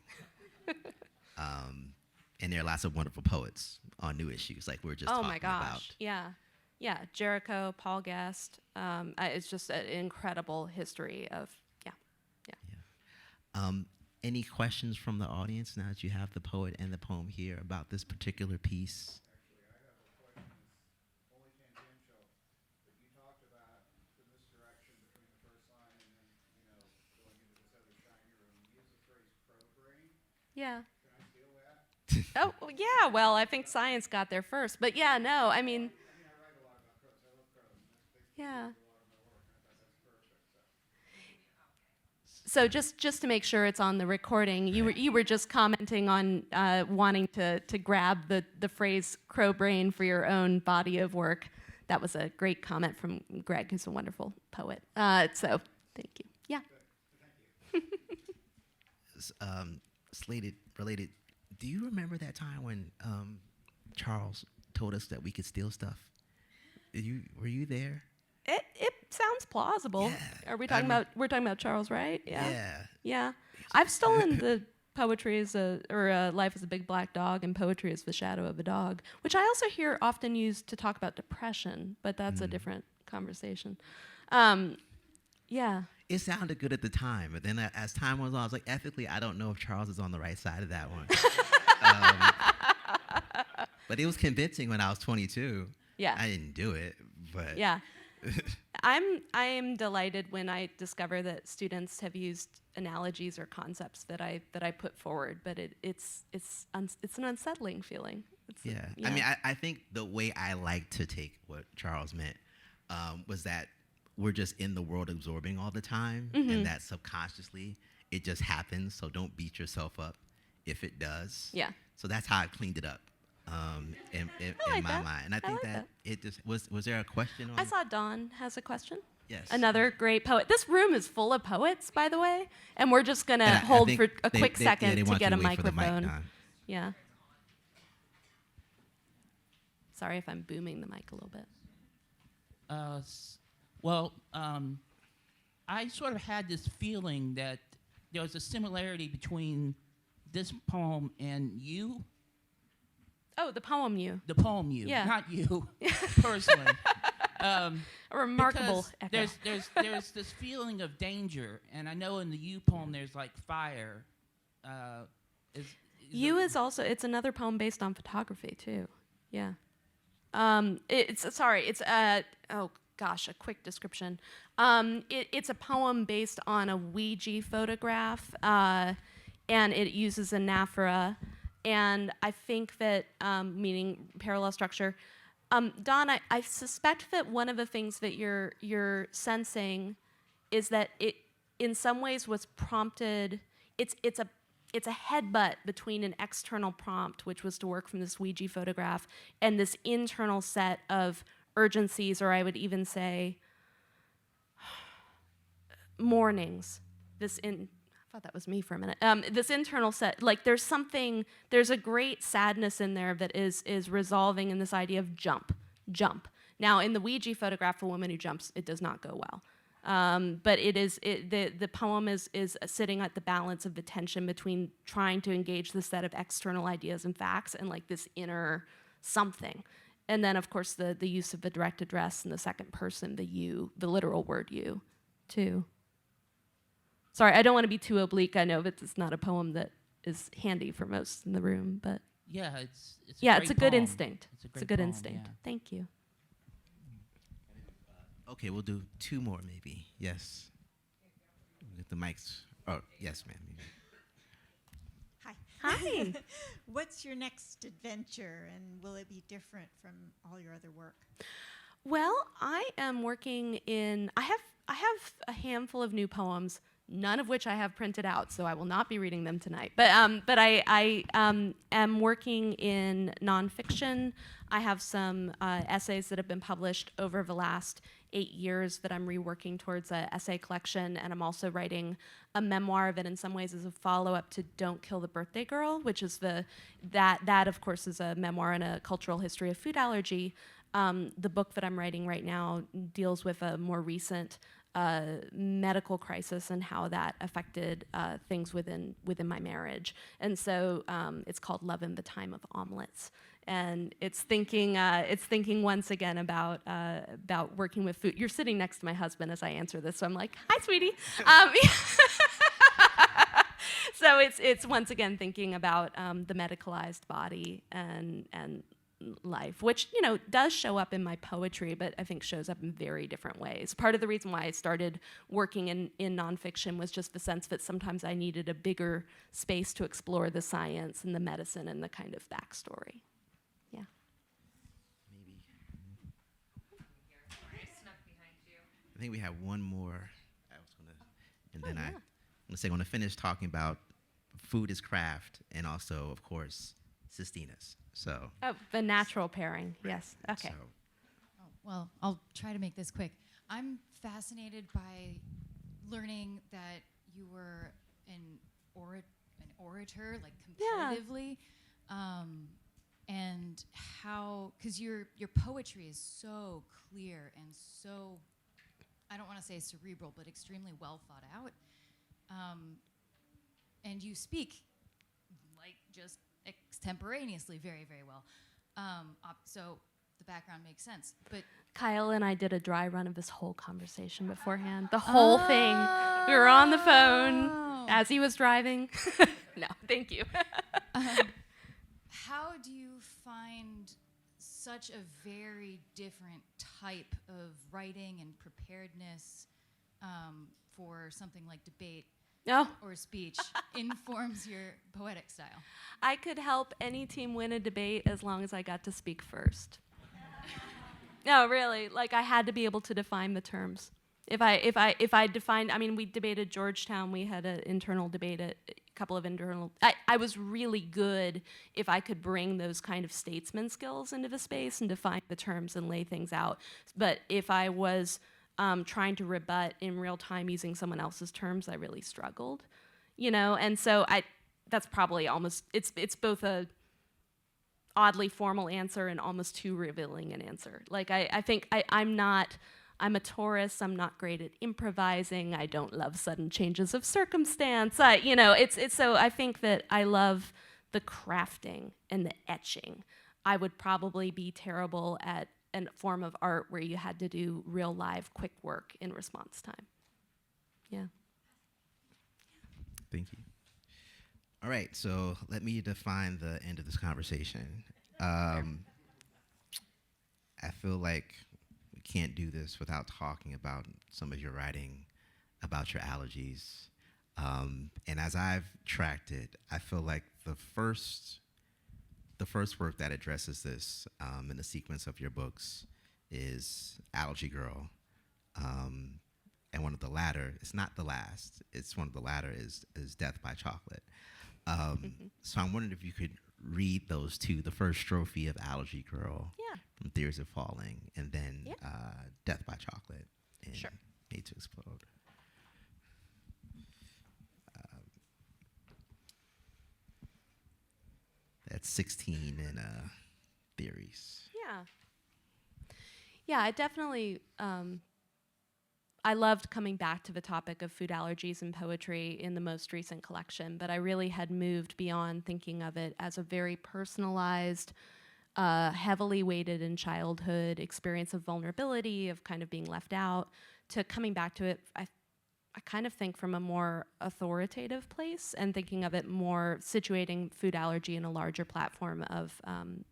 And there are lots of wonderful poets on New Issues, like we we're just talking about. Oh my gosh, yeah. Jericho, Paul Guest. It's just an incredible history of, yeah. Any questions from the audience now that you have the poet and the poem here about this particular piece? Yeah. Oh, well, yeah, well, I think science got there first. But yeah, no, I mean, yeah. So just to make sure it's on the recording, you were just commenting on wanting to grab the phrase crow brain for your own body of work. That was a great comment from Greg, who's a wonderful poet. So thank you. Yeah. Related, do you remember that time when Charles told us that we could steal stuff? Were you there? It sounds plausible. Yeah. Are we talking about? We're talking about Charles, right? Yeah. Yeah. I've stolen the poetry life as a big black dog and poetry as the shadow of a dog, which I also hear often used to talk about depression, but that's a different conversation. Yeah. It sounded good at the time, but then as time went on, I was like, ethically, I don't know if Charles is on the right side of that one. But it was convincing when I was 22. Yeah. I didn't do it, but yeah. I am delighted when I discover that students have used analogies or concepts that I put forward, but it's an unsettling feeling. Yeah. I mean, I think the way I like to take what Charles meant was that we're just in the world absorbing all the time, and that subconsciously it just happens. So don't beat yourself up if it does. Yeah. So that's how I cleaned it up in my mind. And I think that it just was there a question on? I saw Dawn has a question. Yes. Another great poet. This room is full of poets, by the way, and we're just gonna hold for a quick second to get a microphone. Yeah. Sorry if I'm booming the mic a little bit. Well, I sort of had this feeling that there was a similarity between this poem and you. Oh, the poem you. The poem you, Yeah. not you personally. A remarkable because echo. there's this feeling of danger, and I know in the You poem there's like fire. Is You is also, it's another poem based on photography too. Yeah. Oh gosh, a quick description. It's a poem based on a Ouija photograph, and it uses anaphora, and I think that, meaning parallel structure. Don, I suspect that one of the things that you're sensing is that it, in some ways, was prompted. It's a headbutt between an external prompt, which was to work from this Ouija photograph, and this internal set of urgencies, or I would even say mornings. I thought that was me for a minute. This internal set, like there's a great sadness in there that is resolving in this idea of jump. Now, in the Ouija photograph, a woman who jumps, it does not go well. But the poem is sitting at the balance of the tension between trying to engage the set of external ideas and facts and like this inner something. And then, of course, the use of the direct address in the second person, the you, the literal word you, too. Sorry, I don't want to be too oblique. I know that it's not a poem that is handy for most in the room, but yeah, it's it's a good poem. instinct. It's a good poem, instinct. yeah. Thank you. Okay, we'll do two more maybe. Yes. Get the mics. Oh, yes, ma'am. Hi. Hi. What's your next adventure, and will it be different from all your other work? Well, I am working in. I have a handful of new poems, none of which I have printed out, so I will not be reading them tonight. But I am working in nonfiction. I have some essays that have been published over the last 8 years that I'm reworking towards an essay collection, and I'm also writing a memoir that in some ways is a follow-up to Don't Kill the Birthday Girl, which is that of course is a memoir and a cultural history of food allergy. The book that I'm writing right now deals with a more recent medical crisis and how that affected things within my marriage. And so it's called Love in the Time of Omelets. And it's thinking once again about working with food. You're sitting next to my husband as I answer this, so I'm like, "Hi, sweetie." So it's once again thinking about the medicalized body and life, which does show up in my poetry, but I think shows up in very different ways. Part of the reason why I started working in nonfiction was just the sense that sometimes I needed a bigger space to explore the science and the medicine and the kind of backstory. Yeah. Maybe. I think we have one more. I'm gonna finish talking about food is craft, and also, of course, Sistina's. So. Oh, the natural pairing. Yes. Okay. So, Oh, well, I'll try to make this quick. I'm fascinated by learning that you were an orator, like competitively, and how, because your poetry is so clear and so, I don't want to say cerebral, but extremely well thought out, and you speak like just extemporaneously very, very well. So the background makes sense. But Kyle and I did a dry run of this whole conversation beforehand. The whole thing. We were on the phone as he was driving. No, thank you. How do you find such a very different type of writing and preparedness for something like debate or speech informs your poetic style? I could help any team win a debate as long as I got to speak first. No, really. Like, I had to be able to define the terms. If I defined, I mean, we debated Georgetown. We had an internal debate, a couple of internal. I was really good if I could bring those kind of statesman skills into the space and define the terms and lay things out. But if I was trying to rebut in real time using someone else's terms, I really struggled, and so that's probably almost, it's both a oddly formal answer and almost too revealing an answer. Like, I think I'm a Taurus. I'm not great at improvising. I don't love sudden changes of circumstance. So I think that I love the crafting and the etching. I would probably be terrible at a form of art where you had to do real live quick work in response time. Yeah. Thank you. All right, so let me define the end of this conversation. I feel like we can't do this without talking about some of your writing about your allergies. And as I've tracked it, I feel like the first work that addresses this in the sequence of your books is Allergy Girl. And one of the latter, it's not the last, it's one of the latter is Death by Chocolate. So I'm wondering if you could read those two, the first strophe of Allergy Girl from Theories of Falling, and then Death by Chocolate and Made to Explode. That's 16 in Theories. Yeah. Yeah, I definitely, I loved coming back to the topic of food allergies and poetry in the most recent collection, but I really had moved beyond thinking of it as a very personalized, heavily weighted in childhood experience of vulnerability, of kind of being left out, to coming back to it, I kind of think from a more authoritative place and thinking of it more situating food allergy in a larger platform of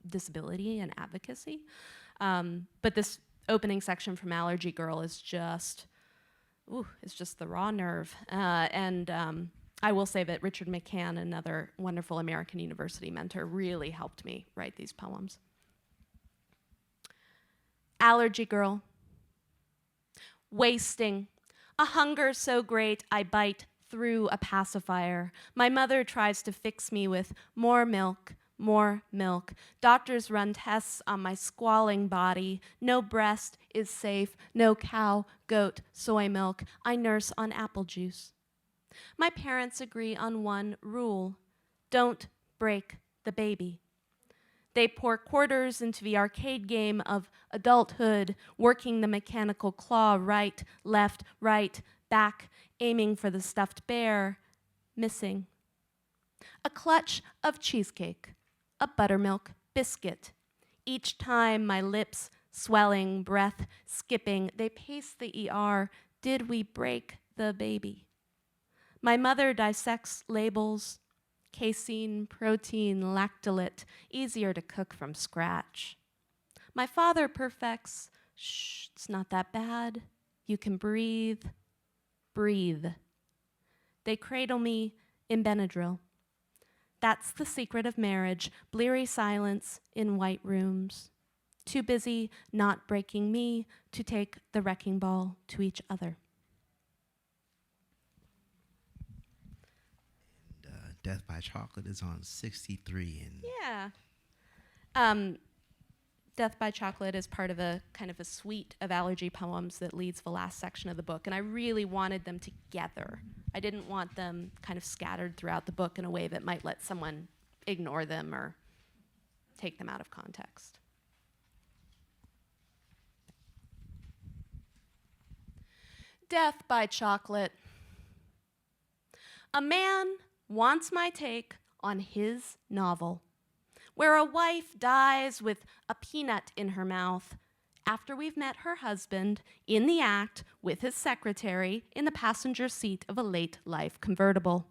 disability and advocacy. But this opening section from Allergy Girl is just, it's just the raw nerve. And I will say that Richard McCann, another wonderful American University mentor, really helped me write these poems. Allergy Girl. Wasting. A hunger so great I bite through a pacifier. My mother tries to fix me with more milk, more milk. Doctors run tests on my squalling body. No breast is safe, no cow, goat, soy milk. I nurse on apple juice. My parents agree on one rule: don't break the baby. They pour quarters into the arcade game of adulthood, working the mechanical claw right, left, right, back, aiming for the stuffed bear, missing. A clutch of cheesecake, a buttermilk biscuit. Each time my lips swelling, breath skipping, they pace the ER. Did we break the baby? My mother dissects labels. Casein, protein, lactolate, easier to cook from scratch. My father perfects, shh, it's not that bad. You can breathe, breathe. They cradle me in Benadryl. That's the secret of marriage, bleary silence in white rooms. Too busy not breaking me to take the wrecking ball to each other. Death by Chocolate is on 63 and Yeah. Death by Chocolate is part of a kind of a suite of allergy poems that leads the last section of the book, and I really wanted them together. I didn't want them kind of scattered throughout the book in a way that might let someone ignore them or take them out of context. Death by Chocolate. A man wants my take on his novel, where a wife dies with a peanut in her mouth after we've met her husband in the act with his secretary in the passenger seat of a late life convertible.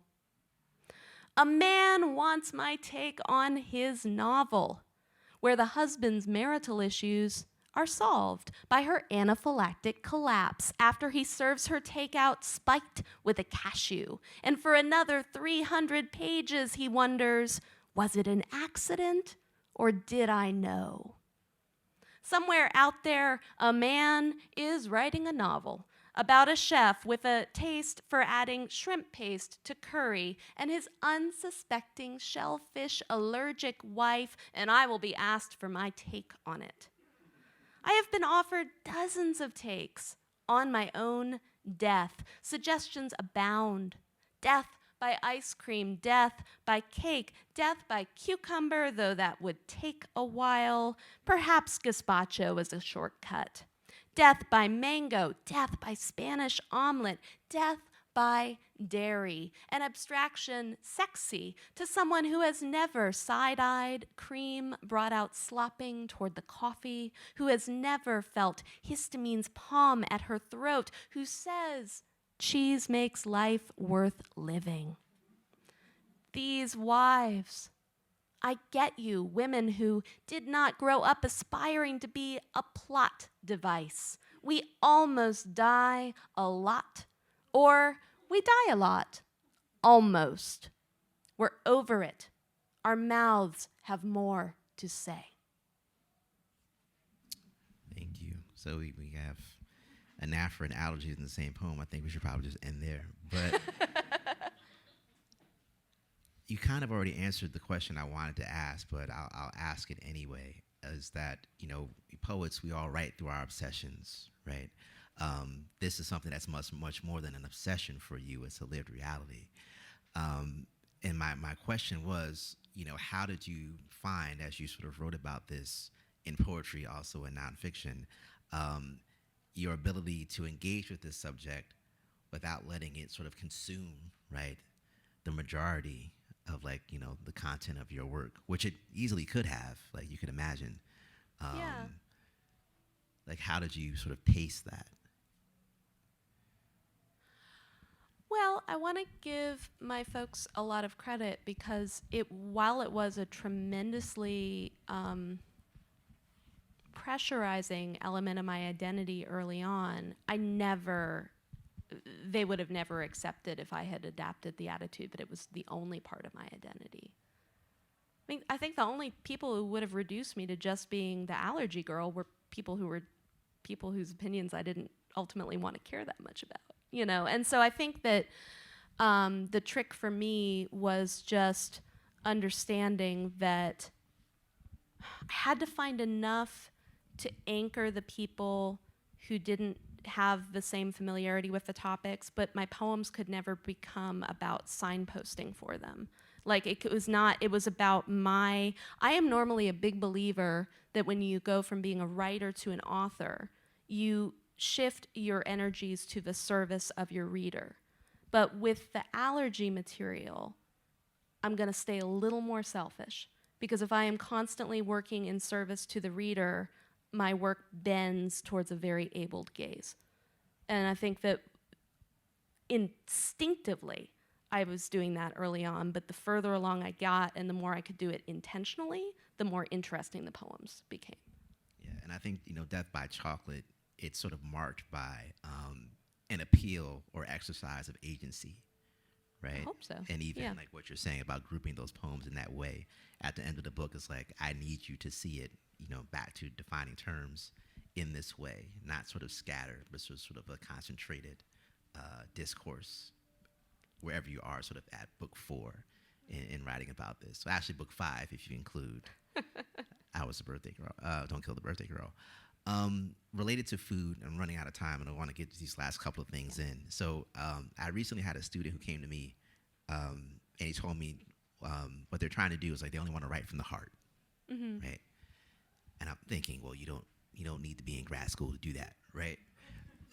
A man wants my take on his novel, where the husband's marital issues are solved by her anaphylactic collapse after he serves her takeout spiked with a cashew. And for another 300 pages, he wonders, was it an accident or did I know? Somewhere out there, a man is writing a novel about a chef with a taste for adding shrimp paste to curry and his unsuspecting shellfish allergic wife, and I will be asked for my take on it. I have been offered dozens of takes on my own death. Suggestions abound. Death by ice cream, death by cake, death by cucumber, though that would take a while. Perhaps gazpacho is a shortcut. Death by mango, death by Spanish omelet, death by dairy, and abstraction sexy to someone who has never side-eyed cream brought out slopping toward the coffee, who has never felt histamine's palm at her throat, who says cheese makes life worth living. These wives, I get you, women who did not grow up aspiring to be a plot device. We almost die a lot, or we die a lot. Almost. We're over it. Our mouths have more to say. Thank you. So we have anaphora and allergies in the same poem. I think we should probably just end there. But you kind of already answered the question I wanted to ask, but I'll ask it anyway. Is that, poets, we all write through our obsessions, right? This is something that's much more than an obsession for you. It's a lived reality. And my question was, how did you find, as you sort of wrote about this in poetry, also in nonfiction, your ability to engage with this subject without letting it sort of consume, right, the majority of the content of your work, which it easily could have, like you could imagine. Yeah. Like, how did you sort of pace that? Well, I want to give my folks a lot of credit because while it was a tremendously pressurizing element of my identity early on, they would have never accepted if I had adapted the attitude that it was the only part of my identity. I think the only people who would have reduced me to just being the allergy girl were people whose opinions I didn't ultimately want to care that much about, And so I think that the trick for me was just understanding that I had to find enough to anchor the people who didn't have the same familiarity with the topics, but my poems could never become about signposting for them. It was about I am normally a big believer that when you go from being a writer to an author, you shift your energies to the service of your reader. But with the allergy material, I'm going to stay a little more selfish, because if I am constantly working in service to the reader, my work bends towards a very abled gaze. And I think that instinctively, I was doing that early on, but the further along I got and the more I could do it intentionally, the more interesting the poems became. Yeah, and I think, Death by Chocolate, it's sort of marked by an appeal or exercise of agency, right? I hope so. And even Yeah. like what you're saying about grouping those poems in that way, at the end of the book, it's like, I need you to see it, back to defining terms in this way, not sort of scattered, but sort of a concentrated discourse wherever you are sort of at book 4 in writing about this. So actually book 5, if you include I Was the Birthday Girl, Don't Kill the Birthday Girl. Related to food, I'm running out of time, and I want to get these last couple of things in. So I recently had a student who came to me, and he told me what they're trying to do is they only want to write from the heart, right? And I'm thinking, well, you don't need to be in grad school to do that, right?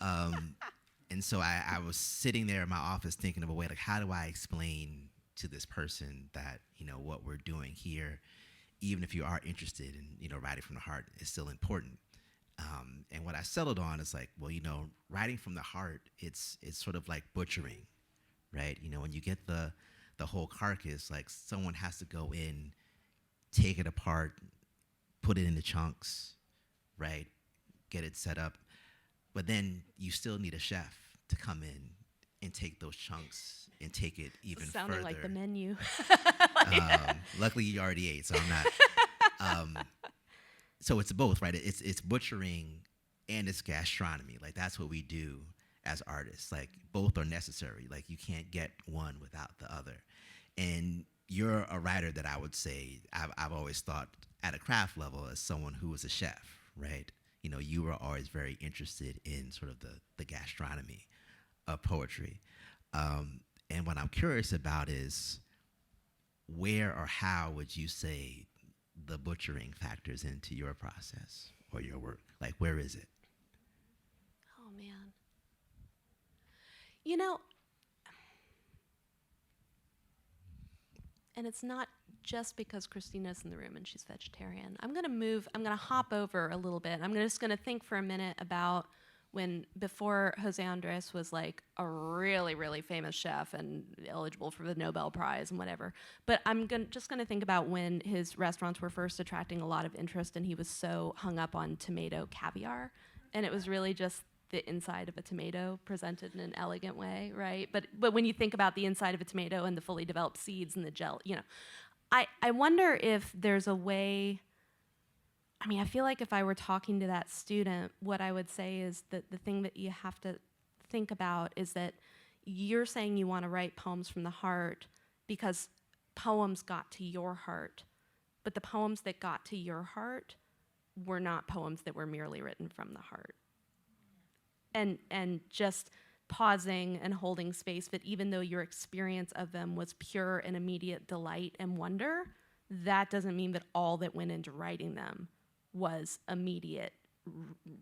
And so I was sitting there in my office thinking of a way, how do I explain to this person that what we're doing here, even if you are interested in writing from the heart, is still important. And what I settled on is writing from the heart, it's sort of like butchering, right? When you get the whole carcass, someone has to go in, take it apart, put it into chunks, right? Get it set up. But then you still need a chef to come in and take those chunks and take it even further. Sounding like the menu. Luckily, you already ate, so I'm not. So it's both, right? It's butchering and it's gastronomy. That's what we do as artists. Both are necessary. You can't get one without the other. And you're a writer that I would say I've always thought at a craft level as someone who was a chef, right? You were always very interested in sort of the gastronomy of poetry. And what I'm curious about is where or how would you say the butchering factors into your process or your work? Where is it? Oh, man. and it's not just because Christina's in the room and she's vegetarian. I'm gonna hop over a little bit. I'm just gonna think for a minute about before Jose Andres was like a really, really famous chef and eligible for the Nobel Prize and whatever. But I'm just gonna think about when his restaurants were first attracting a lot of interest and he was so hung up on tomato caviar. And it was really just the inside of a tomato presented in an elegant way, right? But when you think about the inside of a tomato and the fully developed seeds and the gel, I wonder if there's a way. I mean, I feel like if I were talking to that student, what I would say is that the thing that you have to think about is that you're saying you want to write poems from the heart because poems got to your heart, but the poems that got to your heart were not poems that were merely written from the heart. And just pausing and holding space, that even though your experience of them was pure and immediate delight and wonder, that doesn't mean that all that went into writing them was immediate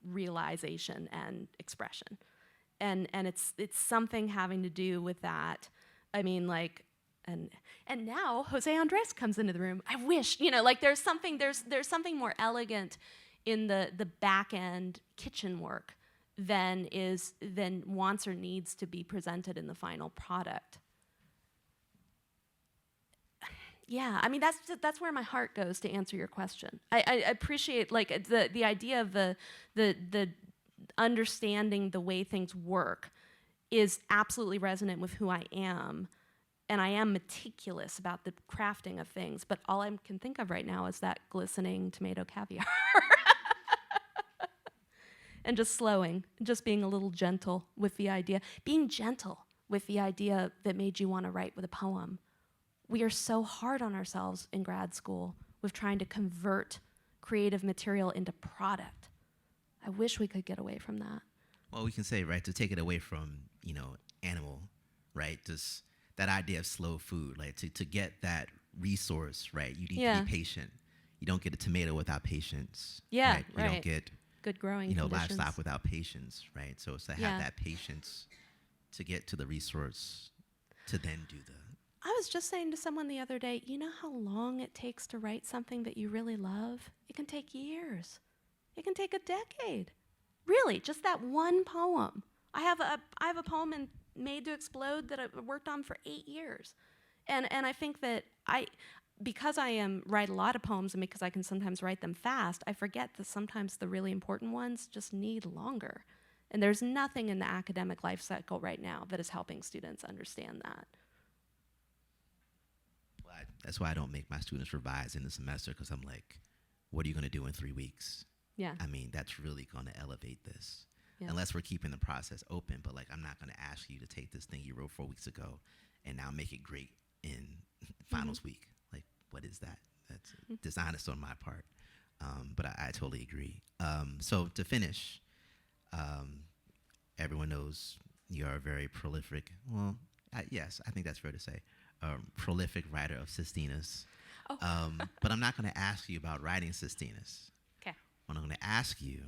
realization and expression. And it's something having to do with that. I mean, like, and now Jose Andres comes into the room. I wish, there's something more elegant in the back end kitchen work than wants or needs to be presented in the final product. Yeah, I mean that's where my heart goes to answer your question. I appreciate like the idea of the understanding the way things work is absolutely resonant with who I am, and I am meticulous about the crafting of things. But all I can think of right now is that glistening tomato caviar. And just slowing, just being a little gentle with the idea, being gentle with the idea that made you want to write with a poem. We are so hard on ourselves in grad school with trying to convert creative material into product. I wish we could get away from that. Well, we can say, right, to take it away from, animal, right, just that idea of slow food, like to get that resource, right, you need to be patient. You don't get a tomato without patience. Yeah, right. You don't get good growing conditions. Livestock without patience, right? So it's to have that patience to get to the resource to then do the. I was just saying to someone the other day, you know how long it takes to write something that you really love? It can take years. It can take a decade. Really, just that one poem. I have a poem in Made to Explode that I worked on for 8 years. And I think that because I write a lot of poems and because I can sometimes write them fast, I forget that sometimes the really important ones just need longer. And there's nothing in the academic life cycle right now that is helping students understand that. Well, that's why I don't make my students revise in the semester, because I'm like, what are you going to do in 3 weeks? Yeah. I mean, that's really going to elevate this. Yeah. Unless we're keeping the process open, but like I'm not going to ask you to take this thing you wrote 4 weeks ago and now make it great in finals week. Like, what is that? That's dishonest on my part. But I totally agree. So to finish, everyone knows you're a very prolific, yes, I think that's fair to say, prolific writer of Sistinas. Oh. But I'm not going to ask you about writing Sistinas. Okay. What I'm going to ask you,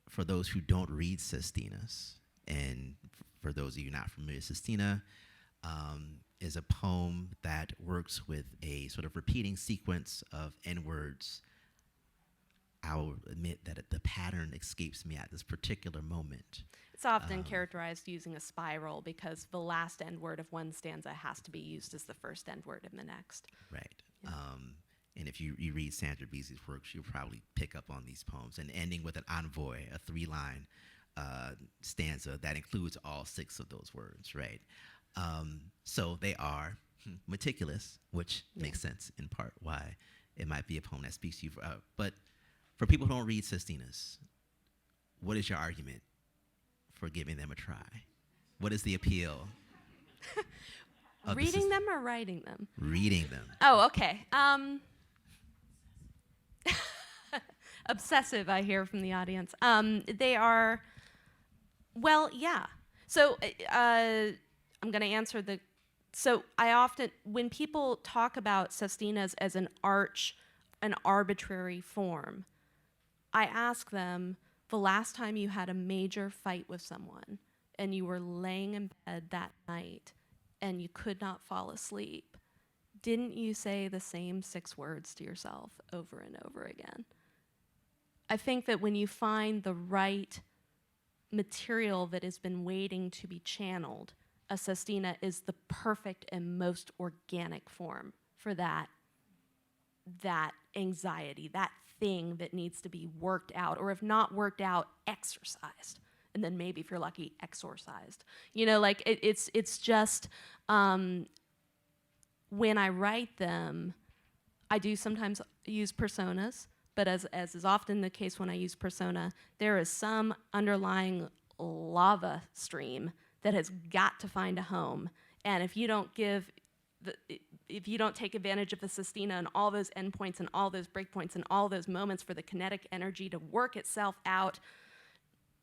for those who don't read Sistinas, and for those of you not familiar, Sistina is a poem that works with a sort of repeating sequence of N-words. I'll admit that the pattern escapes me at this particular moment. It's often characterized using a spiral because the last end word of one stanza has to be used as the first end word in the next. Right. Yeah. And if you read Sandra Beasley's works, you'll probably pick up on these poems, and ending with an envoy, a 3-line stanza that includes all 6 of those words, right? So they are meticulous, which makes sense in part why it might be a poem that speaks to you. But for people who don't read Sistinas, what is your argument for giving them a try? What is the appeal? Reading them or writing them? Reading them. Oh, okay. Obsessive, I hear from the audience. They are, well, yeah. So I'm going to answer so I often, when people talk about Sistinas as an arbitrary form, I ask them, the last time you had a major fight with someone and you were laying in bed that night and you could not fall asleep, didn't you say the same 6 words to yourself over and over again? I think that when you find the right material that has been waiting to be channeled, a sestina is the perfect and most organic form for that anxiety, that thing that needs to be worked out, or if not worked out, exercised. And then maybe if you're lucky, exorcised. You know, like it's just, when I write them, I do sometimes use personas, but as is often the case when I use persona, there is some underlying lava stream that has got to find a home. And if you don't if you don't take advantage of the sestina and all those endpoints and all those breakpoints and all those moments for the kinetic energy to work itself out,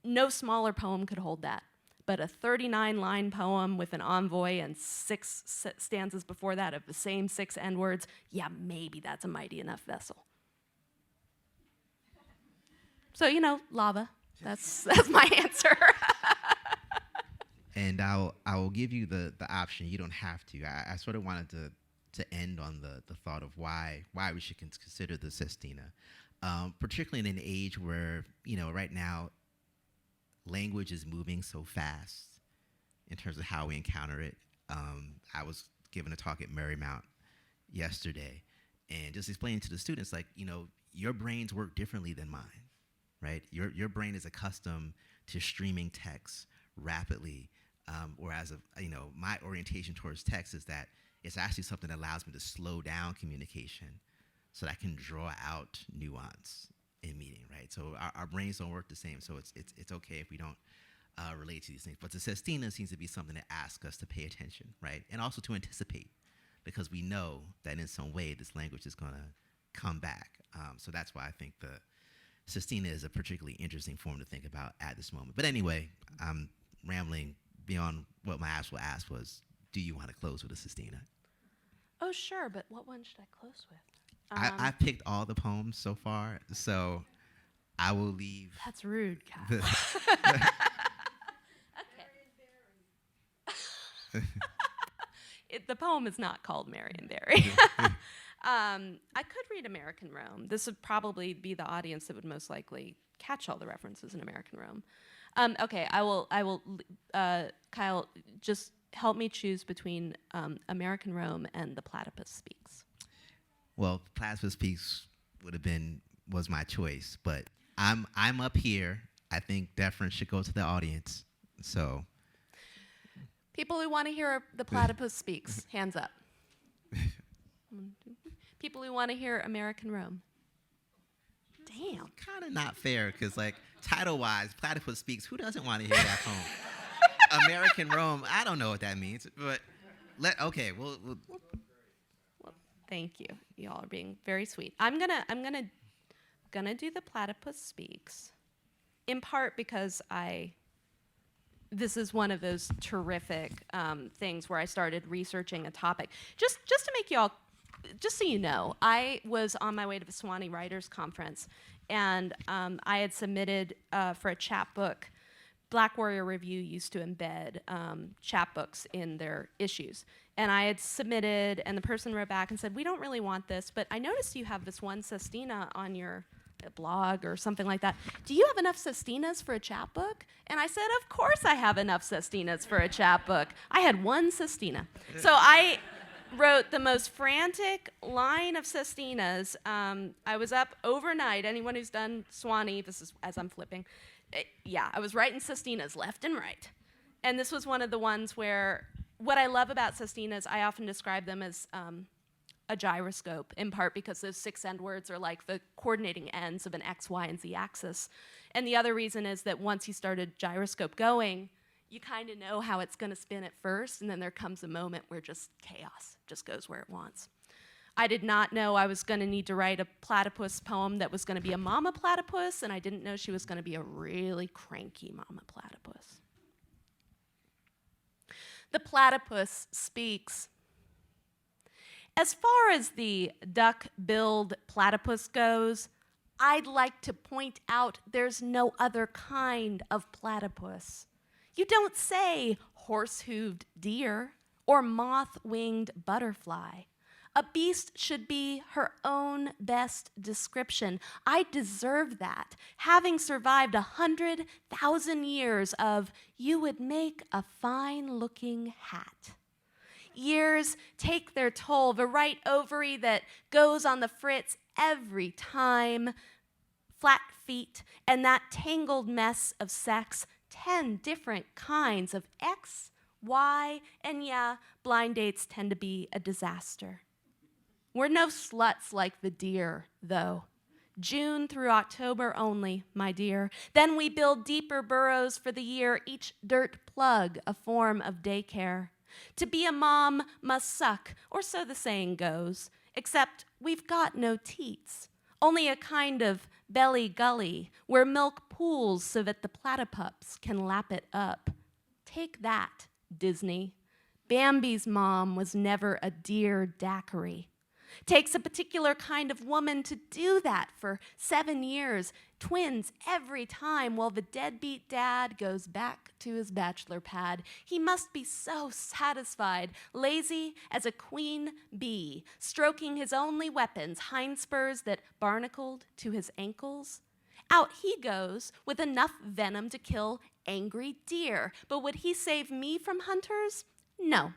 no smaller poem could hold that. But a 39-line poem with an envoy and 6 stanzas before that of the same 6 end words, yeah, maybe that's a mighty enough vessel. So, you know, lava. That's my answer. And I will give you the option. You don't have to. I sort of wanted to end on the thought of why we should consider the sestina, particularly in an age where, you know, right now, language is moving so fast in terms of how we encounter it. I was giving a talk at Marymount yesterday, and just explaining to the students, like, you know, your brains work differently than mine, right? Your brain is accustomed to streaming text rapidly, whereas, you know, my orientation towards text is that it's actually something that allows me to slow down communication so that I can draw out nuance in meeting, right? So our brains don't work the same, so it's okay if we don't relate to these things. But the sestina seems to be something that asks us to pay attention, right? And also to anticipate, because we know that in some way this language is going to come back. So that's why I think the sestina is a particularly interesting form to think about at this moment. But anyway, I'm rambling beyond what my actual ask was. Do you want to close with a sestina? Oh, sure, but what one should I close with? I picked all the poems so far, so I will leave. That's rude, Kat. Okay. The poem is not called Marion Barry. I could read American Rome. This would probably be the audience that would most likely catch all the references in American Rome. Okay, I will. Kyle, just help me choose between American Rome and The Platypus Speaks. Well, Platypus Speaks was my choice, but I'm up here. I think deference should go to the audience. So, people who want to hear The Platypus Speaks, hands up. People who want to hear American Rome. Damn. Kind of not fair, because like title-wise, Platypus Speaks. Who doesn't want to hear that poem? American Rome. I don't know what that means, but we'll thank you. Y'all are being very sweet. I'm gonna do The Platypus Speaks, in part because this is one of those terrific things where I started researching a topic. Just to make y'all, just so you know, I was on my way to the Swanee Writers Conference, and I had submitted for a chapbook. Black Warrior Review used to embed chapbooks in their issues. And I had submitted, and the person wrote back and said, we don't really want this, but I noticed you have this one sestina on your blog or something like that. Do you have enough sestinas for a chapbook? And I said, of course I have enough sestinas for a chapbook. I had one sestina. So I wrote the most frantic line of sestinas. I was up overnight. Anyone who's done Swanee, this is as I'm flipping, I was writing sestinas left and right. And this was one of the ones where, what I love about sestinas, I often describe them as a gyroscope, in part because those 6 end words are like the coordinating ends of an X, Y, and Z axis. And the other reason is that once you started gyroscope going, you kind of know how it's going to spin at first, and then there comes a moment where just chaos just goes where it wants. I did not know I was going to need to write a platypus poem that was going to be a mama platypus, and I didn't know she was going to be a really cranky mama platypus. The Platypus Speaks. As far as the duck-billed platypus goes, I'd like to point out there's no other kind of platypus. You don't say horse-hooved deer or moth-winged butterfly. A beast should be her own best description. I deserve that, having survived 100,000 years of "you would make a fine-looking hat." Years take their toll, the right ovary that goes on the fritz every time, flat feet, and that tangled mess of sex, 10 different kinds of X, Y, and yeah, blind dates tend to be a disaster. We're no sluts like the deer, though. June through October only, my dear. Then we build deeper burrows for the year, each dirt plug a form of daycare. To be a mom must suck, or so the saying goes, except we've got no teats. Only a kind of belly gully where milk pools so that the platypups can lap it up. Take that, Disney. Bambi's mom was never a deer daiquiri. Takes a particular kind of woman to do that for 7 years, twins every time, while the deadbeat dad goes back to his bachelor pad. He must be so satisfied, lazy as a queen bee, stroking his only weapons, hind spurs that barnacled to his ankles. Out he goes with enough venom to kill angry deer. But would he save me from hunters? No.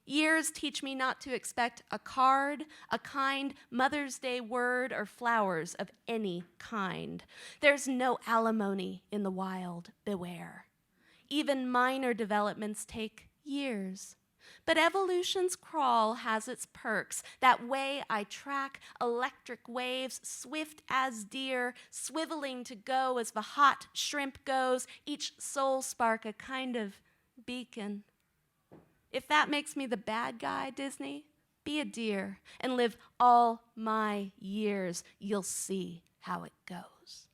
Years teach me not to expect a card, a kind Mother's Day word, or flowers of any kind. There's no alimony in the wild, beware. Even minor developments take years. But evolution's crawl has its perks. That way I track electric waves, swift as deer, swiveling to go as the hot shrimp goes, each soul spark a kind of beacon. If that makes me the bad guy, Disney, be a deer and live all my years. You'll see how it goes.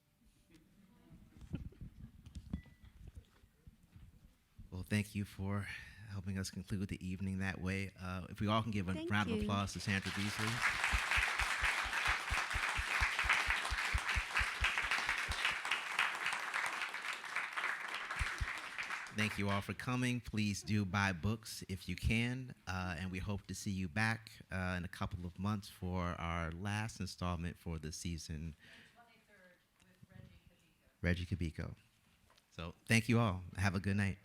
Well, thank you for helping us conclude the evening that way. If we all can give a Thank round of you. applause to Sandra Beasley. Thank you all for coming. Please do buy books if you can, and we hope to see you back in a couple of months for our last installment for the season. 23rd with Reggie Cabico. So thank you all. Have a good night.